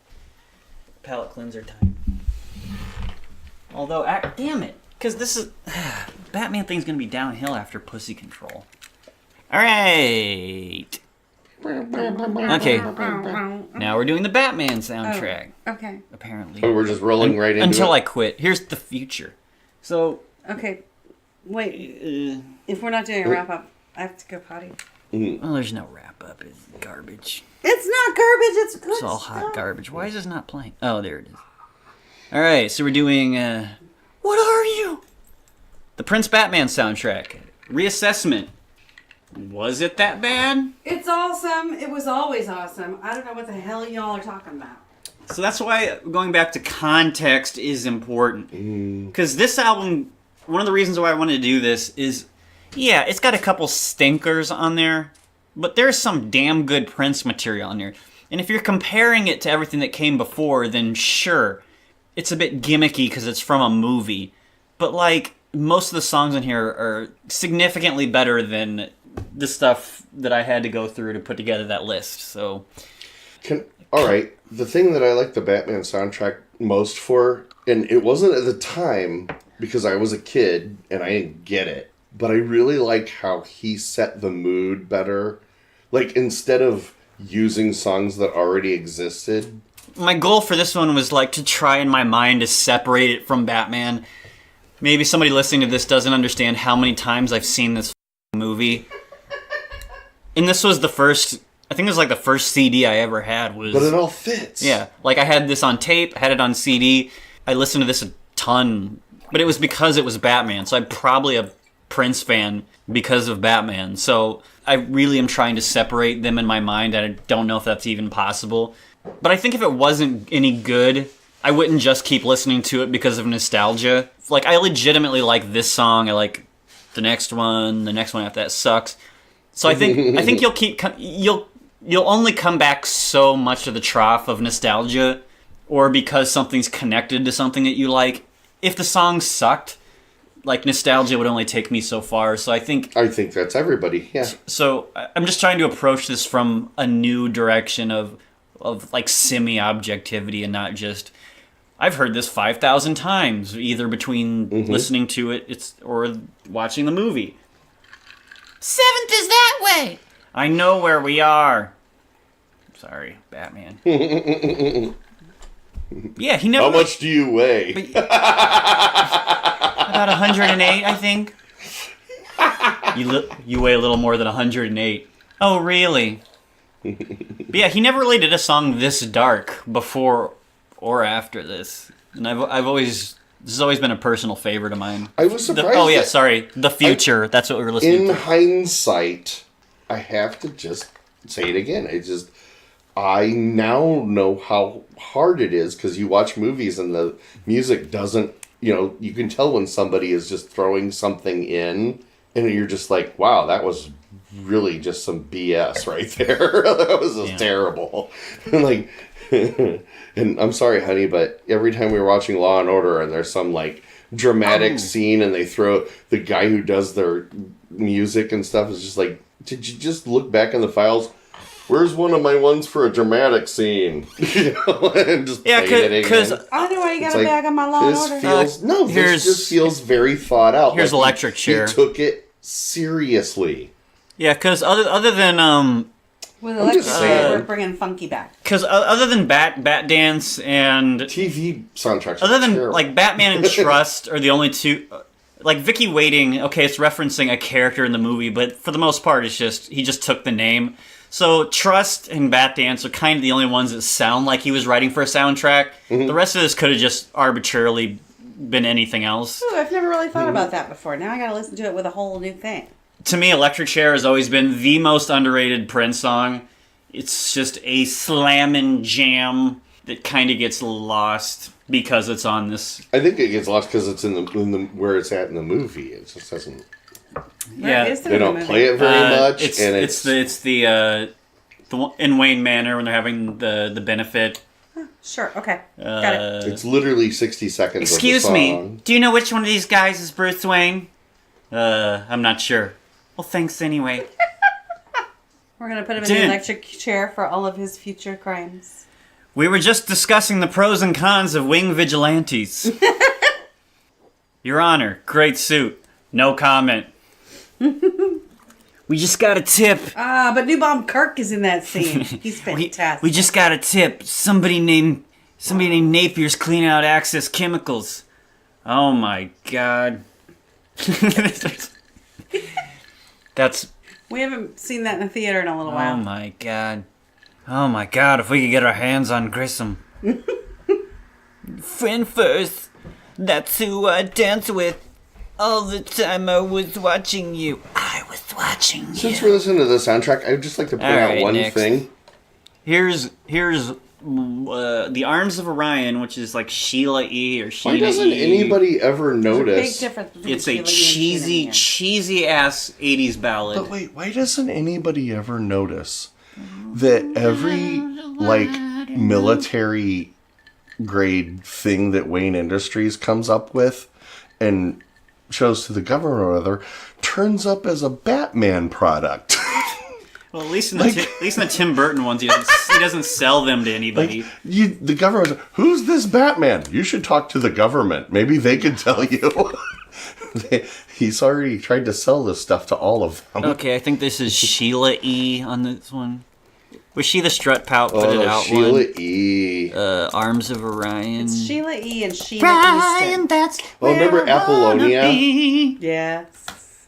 Palate cleanser time. Although, damn it, because this is Batman thing's gonna be downhill after Pussy Control. All right. Okay. Now we're doing the Batman soundtrack. Okay. Apparently. So we're just rolling right into until it? I quit. Here's the future. So. Okay. Wait. If we're not doing a wrap up, I have to go potty. Well, there's no wrap up. It's garbage. It's not garbage. It's good. It's all hot garbage. Why is this not playing? Oh, there it is. All right, so we're doing. What are you? The Prince Batman soundtrack. Reassessment. Was it that bad? It's awesome. It was always awesome. I don't know what the hell y'all are talking about. So that's why going back to context is important. Because this album, one of the reasons why I wanted to do this is, yeah, it's got a couple stinkers on there, but there's some damn good Prince material on there. And if you're comparing it to everything that came before, then sure, it's a bit gimmicky because it's from a movie. But, like, most of the songs on here are significantly better than the stuff that I had to go through to put together that list, so... Alright, the thing that I like the Batman soundtrack most for, and it wasn't at the time because I was a kid and I didn't get it, but I really like how he set the mood better. Like, instead of using songs that already existed. My goal for this one was, like, to try in my mind to separate it from Batman. Maybe somebody listening to this doesn't understand how many times I've seen this movie. And this was the first, I think it was like the first CD I ever had was... But it all fits. Yeah, like I had this on tape, I had it on CD. I listened to this a ton, but it was because it was Batman. So I'm probably a Prince fan because of Batman. So I really am trying to separate them in my mind. I don't know if that's even possible. But I think if it wasn't any good, I wouldn't just keep listening to it because of nostalgia. Like, I legitimately like this song. I like the next one after that sucks. So I think you'll only come back so much to the trough of nostalgia, or because something's connected to something that you like. If the song sucked, like, nostalgia would only take me so far. So I think that's everybody. Yeah. So I'm just trying to approach this from a new direction of like semi-objectivity and not just, I've heard this 5,000 times, either between listening to it or watching the movie. 7th is that way. I know where we are. Sorry, Batman. Yeah, he never... How much do you weigh? About 108, I think. You weigh a little more than 108. Oh, really? But yeah, he never really did a song this dark before or after this. And I've always... This has always been a personal favorite of mine. I was surprised. The Future. That's what we were listening to. In hindsight, I have to just say it again. I now know how hard it is because you watch movies and the music doesn't, you can tell when somebody is just throwing something in and you're just like, wow, that was really just some BS right there. That was just terrible. Like, and I'm sorry, honey, but every time we were watching Law and Order and there's some like dramatic scene and they throw the guy who does their music and stuff is just like, did you just look back in the files? Where's one of my ones for a dramatic scene? And just play it because I know why you got a bag on my Law and Order. This just feels very thought out. Here's like Electric Chair. He took it seriously. Yeah, because other than With I'm just electric saying. chair, we're bringing funky back. because other than Bat Dance and TV soundtracks. other than terrible. like Batman and Trust are the only two. Like Vicky Waiting, okay, it's referencing a character in the movie, but for the most part, he just took the name. So Trust and Bat Dance are kind of the only ones that sound like he was writing for a soundtrack. The rest of this could have just arbitrarily been anything else. Ooh, I've never really thought about that before. Now I gotta listen to it with a whole new thing. To me, Electric Chair has always been the most underrated Prince song. It's just a slammin' jam that kind of gets lost because it's on this. I think it gets lost because it's in the where it's at in the movie. It just doesn't. Yeah, They don't play it very much, It's the one in Wayne Manor when they're having the benefit. Sure, okay. Got it. It's literally 60 seconds. Excuse of the me, song. do you know which one of these guys is Bruce Wayne? I'm not sure. Well, thanks anyway. We're gonna put him in the electric chair for all of his future crimes. We were just discussing the pros and cons of wing vigilantes. Your Honor, great suit. No comment. We just got a tip. But New Bomb Kirk is in that scene. He's fantastic. We just got a tip. Somebody named Napier's cleaning out Access Chemicals. Oh my god. That's. We haven't seen that in the theater in a little while. Oh my god. Oh my god, if we could get our hands on Grissom. Friend first. That's who I dance with. All the time I was watching you. I was watching you. Since we're listening to the soundtrack, I'd just like to point out Alright, one next. thing. Here's The Arms of Orion, which is like Sheila E. or Sheena Why doesn't E. anybody ever There's a big notice? difference between It's a Sheila E. and Sheena E. cheesy ass 80s ballad. But wait, why doesn't anybody ever notice that every like military grade thing that Wayne Industries comes up with and shows to the government or other turns up as a Batman product? Well, at least in the Tim Burton ones, he doesn't sell them to anybody. The government, who's this Batman? You should talk to the government. Maybe they can tell you. He's already tried to sell this stuff to all of them. Okay, I think this is Sheila E. on this one. Was she the strut pout put it out Sheila one? E. Arms of Orion. It's Sheila E. and Sheena Brian, Easton. that's Oh, remember where I wanna Apollonia? be. Yes.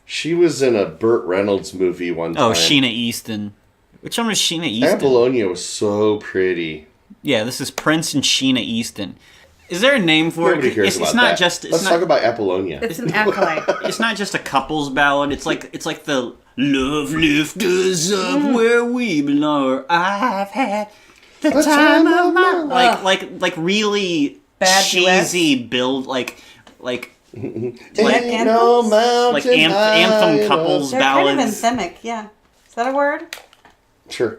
She was in a Burt Reynolds movie one time. Oh, Sheena Easton. Which one was Sheena Easton? Apollonia was so pretty. Yeah, this is Prince and Sheena Easton. Is there a name for Nobody it? cares about It's not that. just. Let's talk about Apollonia. It's an acolyte. It's not just a couples ballad. It's like the love lift us up where we belong. I've had the time of my like really Bad cheesy build like Ain't anthems? no mountain like high anthem enough. couples They're kind of ballads. anthemic, yeah. Is that a word? Sure.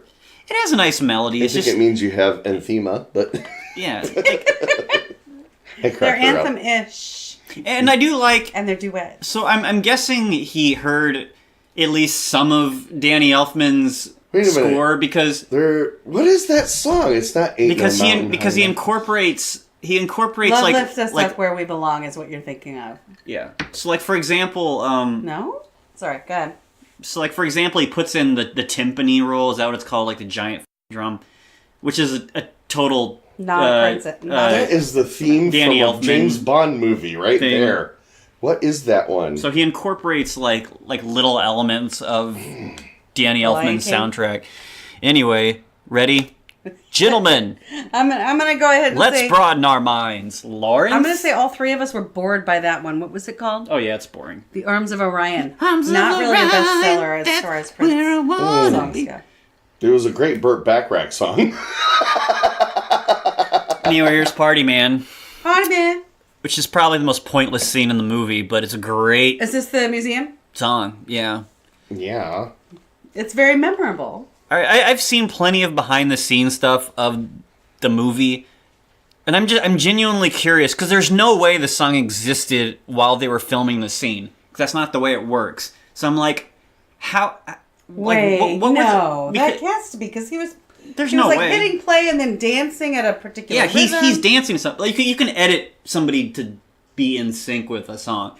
It has a nice melody. I It's think just it means you have anthema, but yeah, like, I They're cracked her up. anthem-ish. and I do like. And they're duets. So I'm guessing he heard at least some of Danny Elfman's Wait a minute. score because What is that song? It's not Ain't because no he Mountain because High he Enough. incorporates Love like lifts us like up where we belong is what you're thinking of. yeah. So like for example, No? Sorry, go ahead. he puts in the timpani roll. Is that what it's called? Like the giant drum, which is a total Not That is the theme Danny from a Elfman James Bond movie right thing. there. What is that one? So he incorporates like little elements of Danny Elfman's Lion King. soundtrack. Anyway, ready, gentlemen? I'm gonna go ahead and Let's say... broaden our minds. Lawrence? I'm gonna say all three of us were bored by that one. What was it called? Oh yeah, it's boring. The Arms of Orion. Arms of Not really a Orion, bestseller as that's far as where I Prince wanna songs be. go. It was a great Burt Bacharach song. New Year's Party Man, Hi, man. which is probably the most pointless scene in the movie, but it's a great Is this the museum? song. Yeah. Yeah. It's very memorable. I've seen plenty of behind the scenes stuff of the movie, and I'm genuinely curious because there's no way the song existed while they were filming the scene. 'Cause that's not the way it works. So I'm like, how? Wait, what was no, it? that Because has to be because he was. there's He was no like way. hitting play and then dancing at a particular. Yeah, he's rhythm. dancing to something. Like you can edit somebody to be in sync with a song.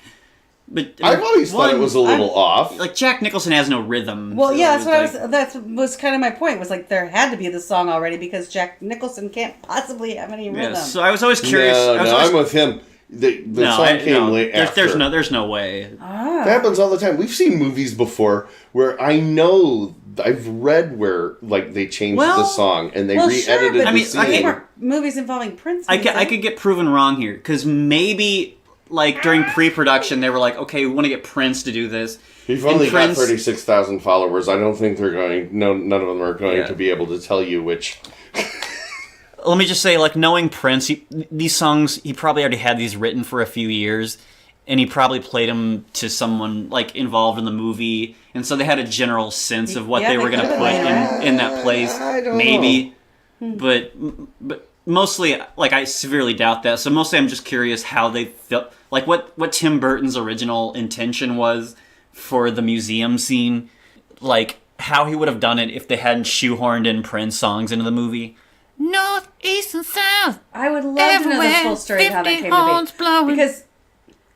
But I've always thought it was a little off. Like Jack Nicholson has no rhythm. Well, so yeah, that's it's that was kind of my point. Was like there had to be the song already because Jack Nicholson can't possibly have any rhythm. Yeah, so I was always curious. I'm with him. The song came late after. There's no way. That happens all the time. We've seen movies before where I've read where like they changed the song and they re-edited the scene. They weren't movies involving Prince. I could get proven wrong here because maybe like during pre-production they were like, okay, we want to get Prince to do this. You've only got 36,000 followers. I don't think they're going. No, none of them are going to be able to tell you which. Let me just say, like, knowing Prince, these songs, he probably already had these written for a few years, and he probably played them to someone, like, involved in the movie, and so they had a general sense of what they were going to put in that place. I don't maybe. But mostly, like, I severely doubt that, so mostly I'm just curious how they felt, like, what Tim Burton's original intention was for the museum scene, like, how he would have done it if they hadn't shoehorned in Prince songs into the movie. North, east, and south. I would love to know the full story of how that came to be. Blowing. Because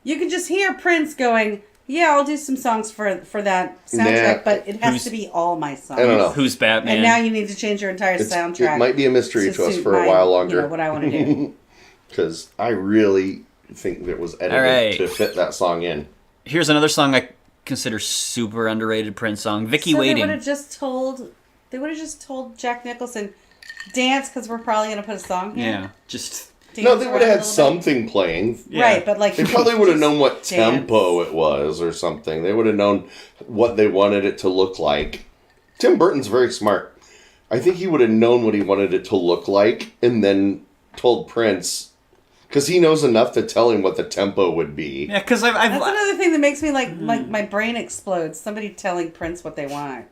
you can just hear Prince going, yeah, I'll do some songs for that soundtrack, but it has to be all my songs. I don't know. Who's Batman? And now you need to change your entire soundtrack. It might be a mystery to us for a while longer. You know, what I want to do. Because I really think that was edited to fit that song in. Here's another song I consider super underrated Prince song, Vicky Waiting. They would have just told Jack Nicholson, dance, because we're probably going to put a song here. Yeah, just... No, they would have had something playing. Yeah. Right, but like... They probably would have known what tempo it was or something. They would have known what they wanted it to look like. Tim Burton's very smart. I think he would have known what he wanted it to look like and then told Prince... Because he knows enough to tell him what the tempo would be. Yeah, because I've That's another thing that makes me like my brain explodes. Somebody telling Prince what they want.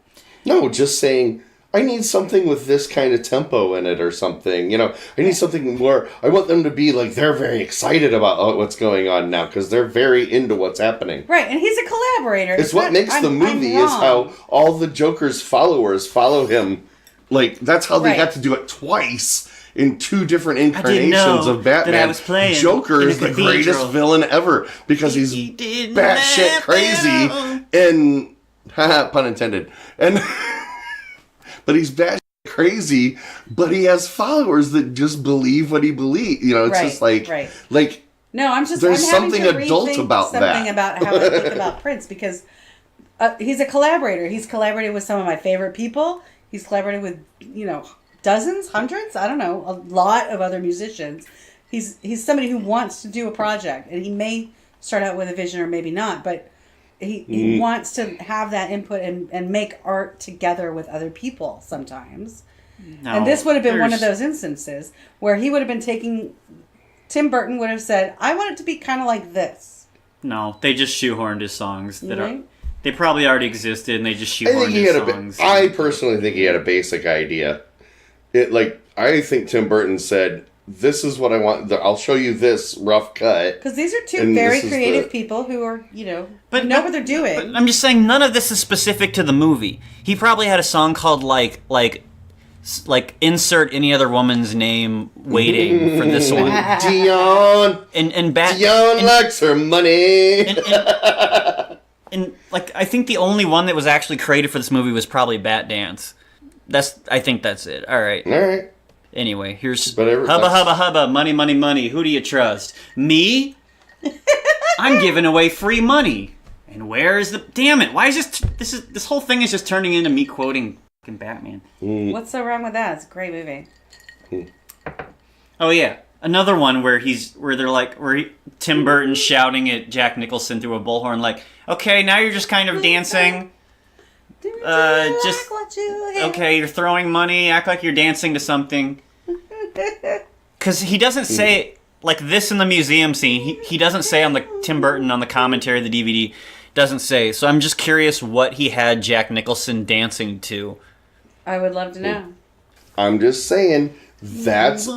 No, just saying... I need something with this kind of tempo in it or something. You know, I need something more. I want them to be like, they're very excited about what's going on now because they're very into what's happening. Right, and he's a collaborator. It's what makes the movie is how all the Joker's followers follow him. Like, that's how they got to do it twice in two different incarnations of Batman. That I was playing Joker is the greatest villain ever because he's batshit crazy and, haha, pun intended, and... But he's batshit crazy, but he has followers that just believe what he believes. You know, it's just like... No, I'm something adult about that. Something about how I think about Prince, because he's a collaborator. He's collaborated with some of my favorite people. He's collaborated with, dozens, hundreds, I don't know, a lot of other musicians. He's somebody who wants to do a project, and he may start out with a vision or maybe not, but... He wants to have that input and make art together with other people sometimes. No, and this would have been one of those instances where he would have been taking... Tim Burton would have said, I want it to be kind of like this. No, they just shoehorned his songs. They probably already existed and they just shoehorned his songs. I personally think he had a basic idea. I think Tim Burton said... This is what I want. I'll show you this rough cut. Because these are two very creative people who are, know what they're doing. But I'm just saying, none of this is specific to the movie. He probably had a song called like insert any other woman's name waiting for this one. Dion. Dion likes her money. And I think the only one that was actually created for this movie was probably Bat Dance. I think that's it. All right. Anyway, here's hubba, money, money, money. Who do you trust? Me? I'm giving away free money. And where is the... Damn it, why is this whole thing is just turning into me quoting fucking Batman. What's so wrong with that? It's a great movie. Oh, yeah. Another one where Tim Burton's shouting at Jack Nicholson through a bullhorn like, okay, now you're just kind of dancing... okay, you're throwing money, act like you're dancing to something. Because he doesn't say, like this in the museum scene, he doesn't say on the Tim Burton on the commentary of the DVD, doesn't say. So I'm just curious what he had Jack Nicholson dancing to. I would love to know. I'm just saying,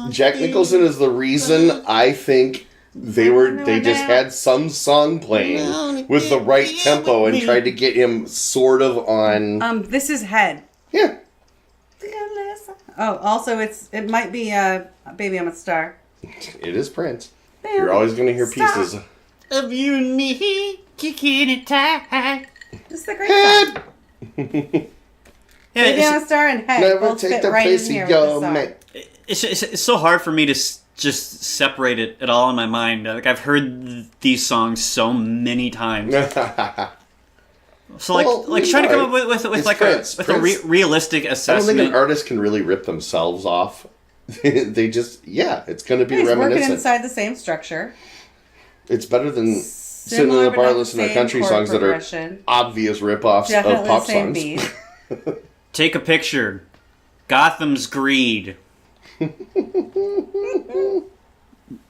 Jack Nicholson is the reason I think... They just had some song playing with the right tempo and tried to get him sort of on... This is Head. Yeah. Oh, also it might be Baby I'm a Star. It is Prince. You're always going to hear pieces of you and me. kicking it tight. This is a great song. Yeah, Lay down a star and head Never both take fit the right place in here of with your this song. mate. it's so hard for me to just separate it at all in my mind. Like, I've heard these songs so many times. So like trying to come up with like Prince. a realistic I don't assessment. think an artist can really rip themselves off. They just, it's going to be He's working reminiscent. inside the same structure. It's better than sitting in Similar, the but bar not the listening to same country chord songs that are progression. obvious rip-offs Definitely of pop the same songs. beat. Take a picture. Gotham's Greed.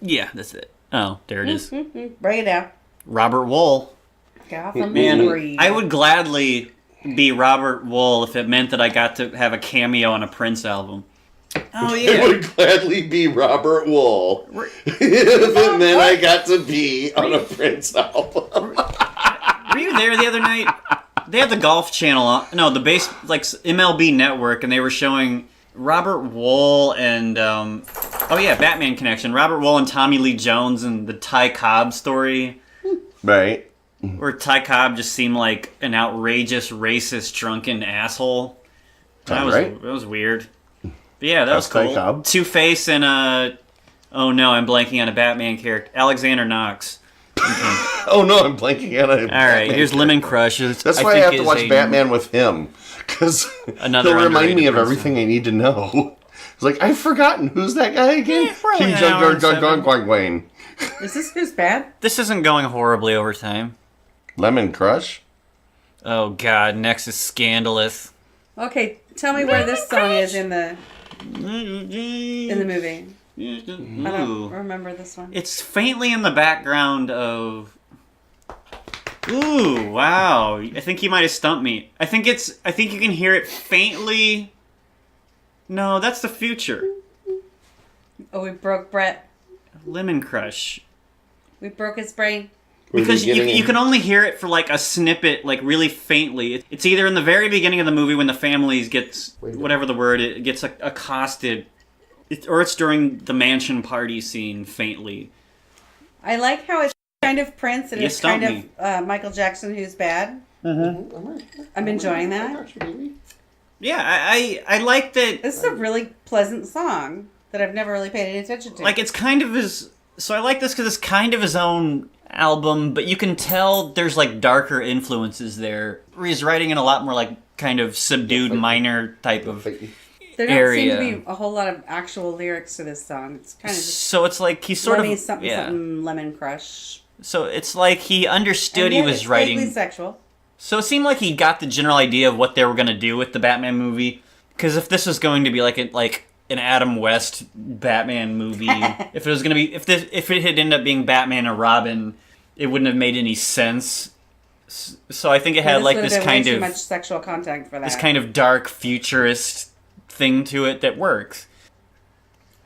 Yeah, that's it. Oh, there it is. Break it down. Robert Wool. Gotham Man, Breed. I would gladly be Robert Wool if it meant that I got to have a cameo on a Prince album. Oh, It yeah. would gladly be Robert Wool if it meant I got to be on a Prince album. Were you there the other night? They had the Golf Channel on. No, the base, like MLB Network, and they were showing Robert Wool and, Batman Connection. Robert Wool and Tommy Lee Jones and the Ty Cobb story. Right. Where Ty Cobb just seemed like an outrageous, racist, drunken asshole. That was weird. But yeah, that was Ty cool. Cobb? Two-Face and oh no, I'm blanking on a Batman character. Alexander Knox. Oh no, I'm blanking on it. All right, here's Lemon Crush. That's why I have to watch Batman with him, because Another he'll remind me of underrated everything I need to know. It's like, I've forgotten. Who's that guy again? probably King an hour and seven. Wayne. Is this who's bad? This isn't going horribly over time. Lemon Crush? Oh god, next is Scandalous. Okay, tell me where this song is in the movie. I don't remember this one. It's faintly in the background of. Ooh, wow. I think he might have stumped me. I think you can hear it faintly. No, that's the future. Oh, we broke Brett. Lemon Crush. We broke his brain. Because you can only hear it for like a snippet, like really faintly. It's either in the very beginning of the movie when the family gets, whatever the word, it gets accosted, or it's during the mansion party scene faintly. I like how it's kind of Prince and You it's kind stumped of Michael Jackson who's bad. I'm enjoying that. Yeah, I like that. This is a really pleasant song that I've never really paid any attention to. Like, it's kind of his... So I like this because it's kind of his own album, but you can tell there's, like, darker influences there. Where he's writing in a lot more, like, kind of subdued, minor type of there don't area. seem to be a whole lot of actual lyrics to this song. It's kind of just So it's like he's sort of... something Lemon Crush. So it's like he understood And he yet was it's writing... vaguely sexual. So it seemed like he got the general idea of what they were going to do with the Batman movie. Because if this was going to be like an Adam West Batman movie, if it was going to be if it had ended up being Batman and Robin, it wouldn't have made any sense. So I think it had like this kind too of much sexual content for that. this kind of dark futurist thing to it that works.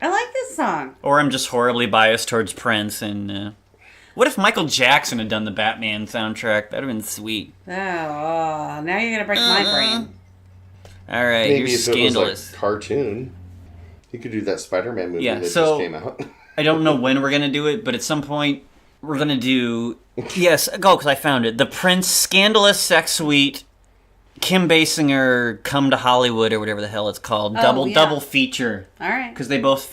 I like this song. Or I'm just horribly biased towards Prince. And what if Michael Jackson had done the Batman soundtrack? That'd have been sweet. Oh, now you're gonna break my brain. All right, Maybe here's if it was Scandalous. like cartoon, you could do that Spider-Man movie that so- just came out. I don't know when we're gonna do it, but at some point we're gonna do. Yes, go because I found it. The Prince Scandalous Sex Suite, Kim Basinger Come to Hollywood or whatever the hell it's called. Oh, yeah. Double feature All right. because they both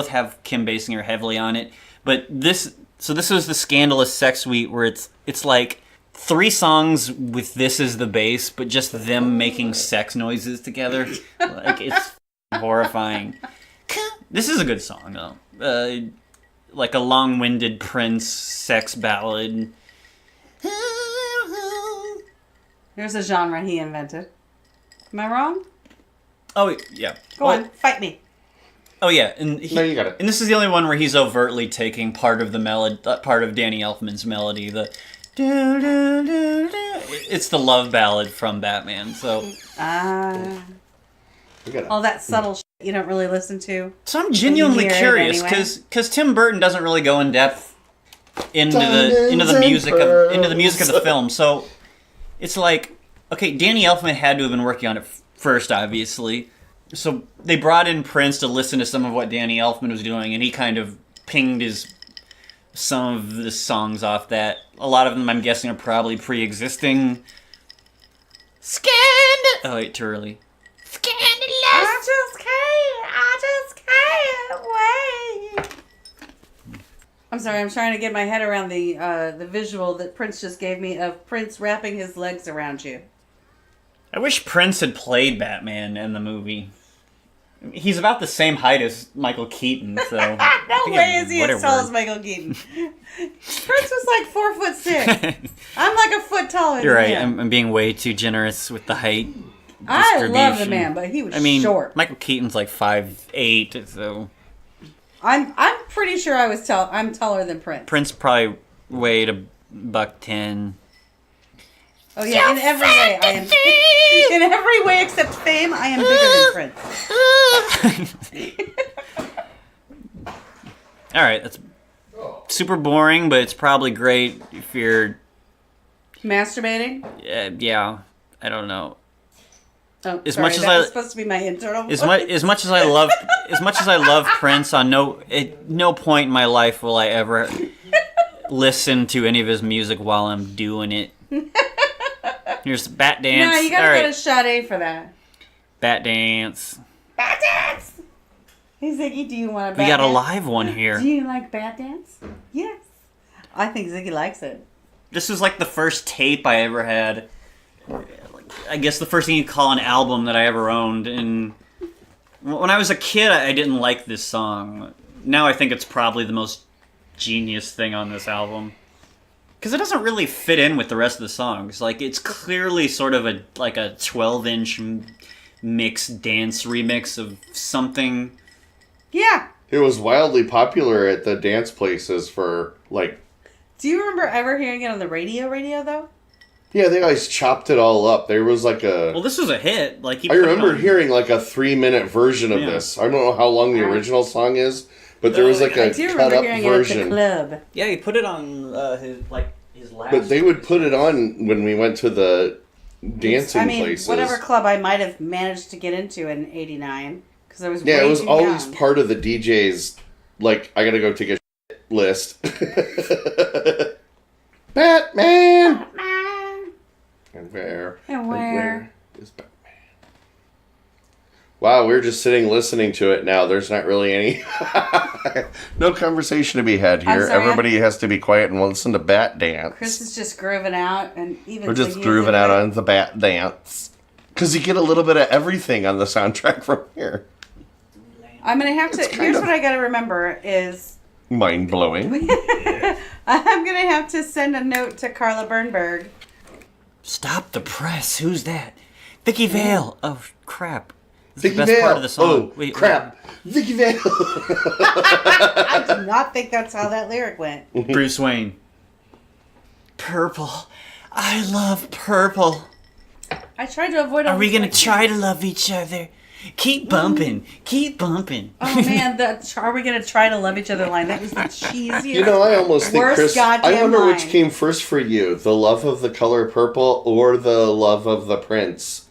have Kim Basinger heavily on it. But this was the Scandalous Sex Suite where it's like 3 songs with this as the bass, but just them making sex noises together. Like, it's horrifying. This is a good song, though. Like a long-winded Prince sex ballad. Here's a genre he invented. Am I wrong? Oh, yeah. Go on, fight me. Oh, yeah. And No, you got it. And this is the only one where he's overtly taking part of the melody, part of Danny Elfman's melody. It's the love ballad from Batman. So You got it. All that subtle shit you don't really listen to. So I'm genuinely hear it curious anyway. because Tim Burton doesn't really go in depth into Diamonds the and music of the film. So it's like, okay, Danny Elfman had to have been working on it first, obviously. So they brought in Prince to listen to some of what Danny Elfman was doing, and he kind of pinged his some of the songs off that. A lot of them, I'm guessing, are probably pre-existing. Oh, wait, too early. I just can't wait. I'm sorry, I'm trying to get my head around the visual that Prince just gave me of Prince wrapping his legs around you. I wish Prince had played Batman in the movie. He's about the same height as Michael Keaton, so... No way is he as tall as Michael Keaton. Prince was like 4'6". I'm like a foot taller You're than right, him. I'm being way too generous with the height I love the distribution. man, but he was short. short. Michael Keaton's like 5'8", so... I'm pretty sure I'm taller than Prince. Prince probably weighed $110. Oh yeah, in every way I am. In every way except fame, I am bigger than Prince. All right, that's super boring, but it's probably great if you're... Masturbating? Yeah, I don't know. Oh, As sorry, much as that I- was supposed to be my internal. As much as I love Prince, at no point in my life will I ever listen to any of his music while I'm doing it. Here's the Bat Dance. No, you gotta All go right. to Sade for that. Bat Dance. Bat dance. Hey Ziggy, do you want a bat We got a dance? live one here. Do you like bat dance? Yes. I think Ziggy likes it. This was like the first tape I ever had. I guess the first thing you'd call an album that I ever owned. And when I was a kid, I didn't like this song. Now I think it's probably the most genius thing on this album. Because it doesn't really fit in with the rest of the songs. Like, it's clearly sort of a 12-inch mixed dance remix of something. Yeah. It was wildly popular at the dance places for, like... Do you remember ever hearing it on the radio though? Yeah, they always chopped it all up. There was like a... Well, this was a hit. Like I remember hearing like a 3-minute version of this. I don't know how long the original song is, but there was like I a do cut remember up hearing version. it at the club. Yeah, he put it on his last... But they would put it on when we went to the dancing places. Whatever club I might have managed to get into in '89, because I was Yeah, way it was too always young. part of the DJ's, like, I gotta go take a shit list. Batman! And where? And where? Is Batman? Wow, we're just sitting listening to it now. There's not really any... no conversation to be had I'm here. sorry, Everybody has to be quiet and listen to Bat Dance. Chris is just grooving out, and even We're just Ziggy is grooving into out it. on the Bat Dance. Because you get a little bit of everything on the soundtrack from here. I'm gonna have to. It's kind Here's of- what I gotta remember is Mind-blowing. I'm gonna have to send a note to Carla Bernberg. Stop the press. Who's that? Vicky Vale. Oh, crap. This Vicky is the best Vale. part of the song. Oh, Wait, crap. Vicky Vale. I do not think that's how that lyric went. Bruce Wayne. Purple. I love purple. I tried to avoid. all Are we this gonna like- try to love each other? Keep bumping. Keep bumping. Oh man, are we gonna try to love each other line? That was the cheesiest. You know, I almost think, Worst Chris, I goddamn wonder which line. came first for you. The love of the color purple or the love of the prince?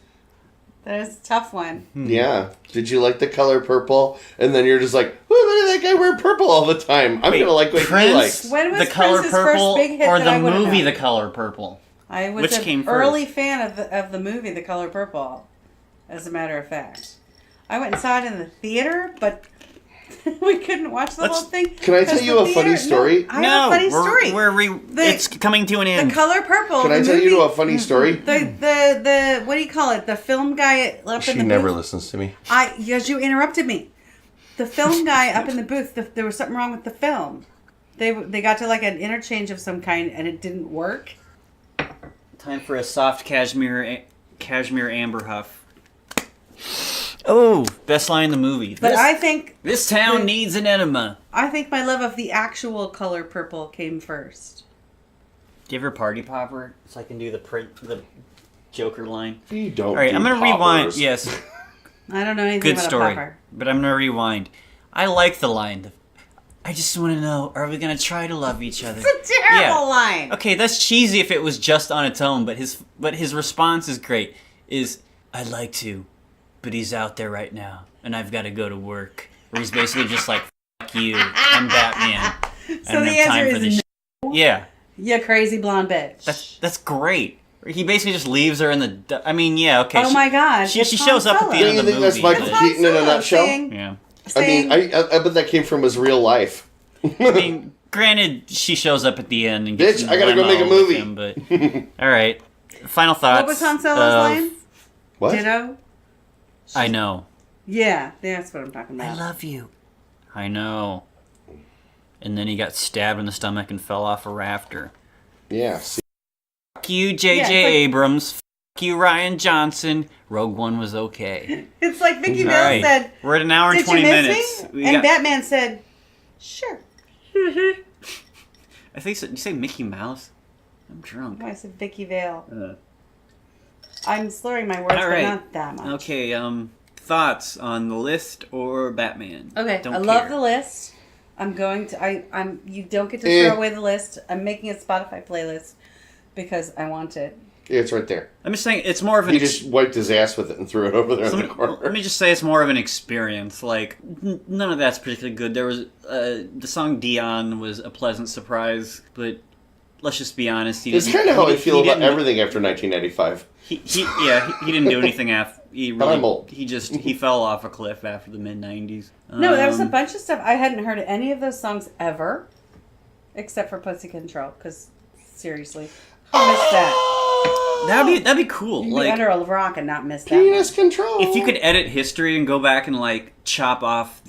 That is a tough one. Yeah. Did you like the color purple? And then you're just like, oh, look at that guy wear purple all the time. I'm Wait, going to like what he Prince, likes. When was The Color Prince's first Purple, big hit or that the I would've movie known? The Color Purple? I was Which an came early first? fan of the movie The Color Purple, as a matter of fact. I went and saw it in the theater, but we couldn't watch the Let's- whole thing. Can I 'cause tell you the a funny theater- story? No, I have a funny story. it's coming to an The end. Color Purple. Can I the tell you movie- a funny story? The what do you call it? The film guy up She in the never booth. listens to me. Because you interrupted me. The film guy up in the booth. There was something wrong with the film. They got to like an interchange of some kind, and it didn't work. Time for a soft cashmere amber huff. Oh, best line in the movie. But I think This town needs an enema. I think my love of the actual Color Purple came first. Do you ever party popper? So I can do the Joker line. You don't All right, do I'm gonna rewind. poppers. Yes, I don't know anything good about story. a popper. But I'm gonna rewind. I like the line. I just want to know: are we gonna try to love each other? It's a terrible line. Okay, that's cheesy if it was just on its own, but his response is great. I'd like to, but he's out there right now, and I've got to go to work. Where he's basically just like, "Fuck you, I'm Batman." So the answer is no. Yeah. You crazy blonde bitch. That's great. He basically just leaves her in the... I mean, yeah, okay. Oh my God. She shows up at the end of the movie. Do you think that's Michael Keaton in a nutshell? Yeah. I mean, I bet that came from his real life. I mean, granted, she shows up at the end and gets Bitch, I gotta go make a movie. him, but all right. Final thoughts. What was Han Solo's line? What? Ditto? I know. Yeah, that's what I'm talking about. I love you. I know. And then he got stabbed in the stomach and fell off a rafter. Yeah. See? Fuck you, J.J. Abrams. Fuck you, Ryan Johnson. Rogue One was okay. It's like Vicky All Vale right. said, We're at an hour and "Did 20 you miss minutes. me?" And Batman said, "Sure." I think so. Did you say Mickey Mouse? I'm drunk. No, I said Vicky Vale. I'm slurring my words, All right. but not that much. Okay, thoughts on the list or Batman? Okay, Don't I love care. the list. I'm going to. I'm. You don't get to throw away the list. I'm making a Spotify playlist because I want it. Yeah, it's right there. I'm just saying it's more of an. He just wiped his ass with it and threw it over there in the corner. Let me just say it's more of an experience. Like none of that's particularly good. There was the song Dion was a pleasant surprise, but let's just be honest. It's kind of how I feel about everything after 1995. He didn't do anything after. But I'm old. He fell off a cliff after the mid '90s. No, there was a bunch of stuff. I hadn't heard any of those songs ever, except for Pussy Control. Because seriously, who missed that? That'd be cool. You can like be under a rock and not miss that. Penis control. if you could edit history and go back and like chop off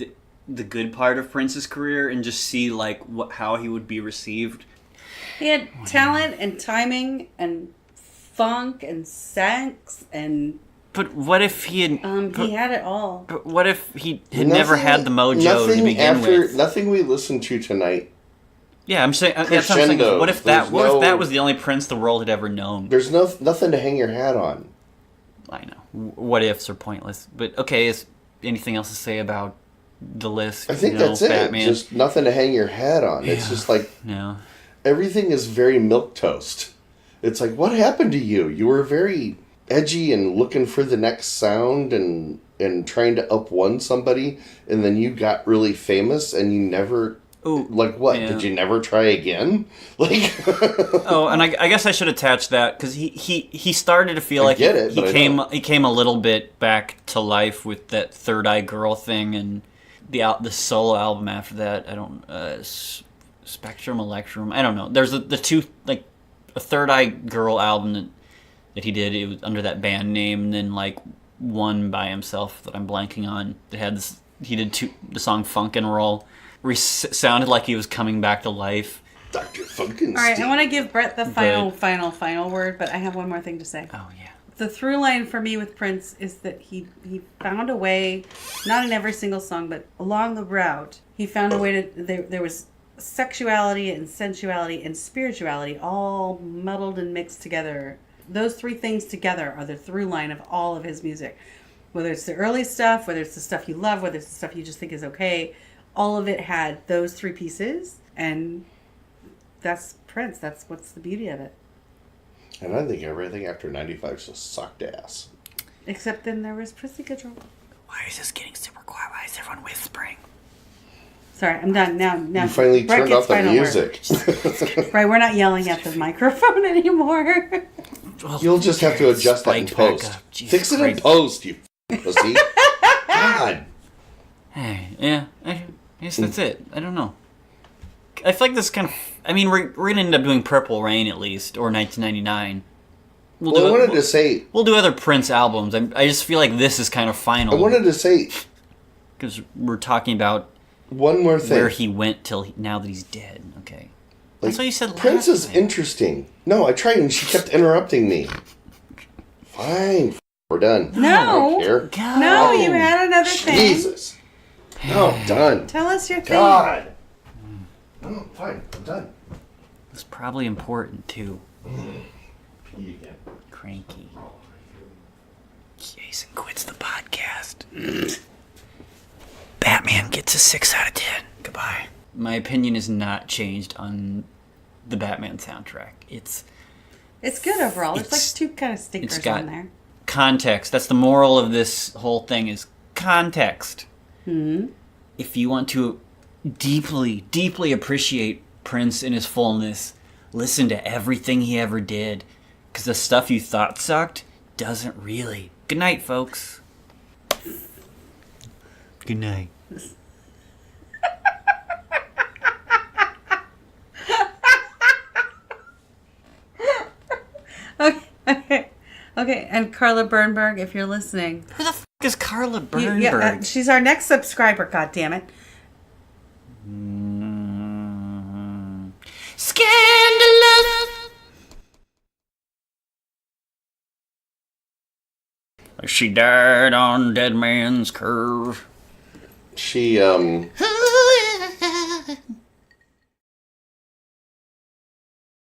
the good part of Prince's career and just see like how he would be received. He had talent and timing and funk and senx and. But what if he had? He had it all. But what if he had never had the mojo to begin with? Nothing we listened to tonight. Yeah, I'm saying. That's what I'm saying. What if that was the only Prince the world had ever known? There's nothing to hang your hat on. I know. What ifs are pointless. But okay, is anything else to say about the list? I think that's it. Batman? Just nothing to hang your hat on. Yeah. It's just like no. Everything is very milquetoast. It's like, what happened to you? You were very edgy and looking for the next sound and trying to up-one somebody, and then you got really famous and you never... Ooh, like what? yeah. Did you never try again? Like, oh, and I guess I should attach that because he started to feel like he came a little bit back to life with that Third Eye Girl thing and the solo album after that. I don't Spectrum Electrum. I don't know. There's the two like a Third Eye Girl album that he did. It was under that band name, and then like one by himself that I'm blanking on that had this. He did the song Funk and Roll. Where he sounded like he was coming back to life. Dr. Funkenstein. All right, I want to give Brett the final word, but I have one more thing to say. Oh, yeah. The through line for me with Prince is that he found a way, not in every single song, but along the route, he found a way to, there was sexuality and sensuality and spirituality all muddled and mixed together. Those three things together are the through line of all of his music. Whether it's the early stuff, whether it's the stuff you love, whether it's the stuff you just think is okay, all of it had those three pieces, and that's Prince. That's what's the beauty of it. And I think everything after 95 just sucked ass. Except then there was Pussy Control. Why is this getting super quiet? Why is everyone whispering? Sorry, I'm done. Now you finally Brett turned gets off the final music. word. Right, we're not yelling at the microphone anymore. You'll just have to adjust that in post. Fix it in post, you pussy. God. Hey, yeah, I guess that's it. I don't know. I feel like this kind of... I mean, we're going to end up doing Purple Rain, at least, or 1999. I wanted to say... We'll do other Prince albums. I just feel like this is kind of final. I wanted to say... Because we're talking about... One more thing. Where he went now that he's dead. Okay. That's what you said last Prince is time. Interesting. No, I tried and she kept interrupting me. Fine. We're done. No. I don't care. God. No, you had another thing. Jesus. No, done. Tell us your thing. God. No, fine. I'm done. It's probably important, too. Pee again. Cranky. Jason quits the podcast. Batman gets a 6 out of 10. Goodbye. My opinion is not changed on the Batman soundtrack. It's good overall. There's like two kind of stinkers on there. Context. That's the moral of this whole thing is context. Hmm. If you want to deeply, deeply appreciate Prince in his fullness, listen to everything he ever did, because the stuff you thought sucked doesn't really. Good night, folks. Good night. Okay, and Carla Bernberg, if you're listening. Who the fuck is Carla Bernberg? She's our next subscriber, goddammit. Scandalous! She died on Dead Man's Curve. She,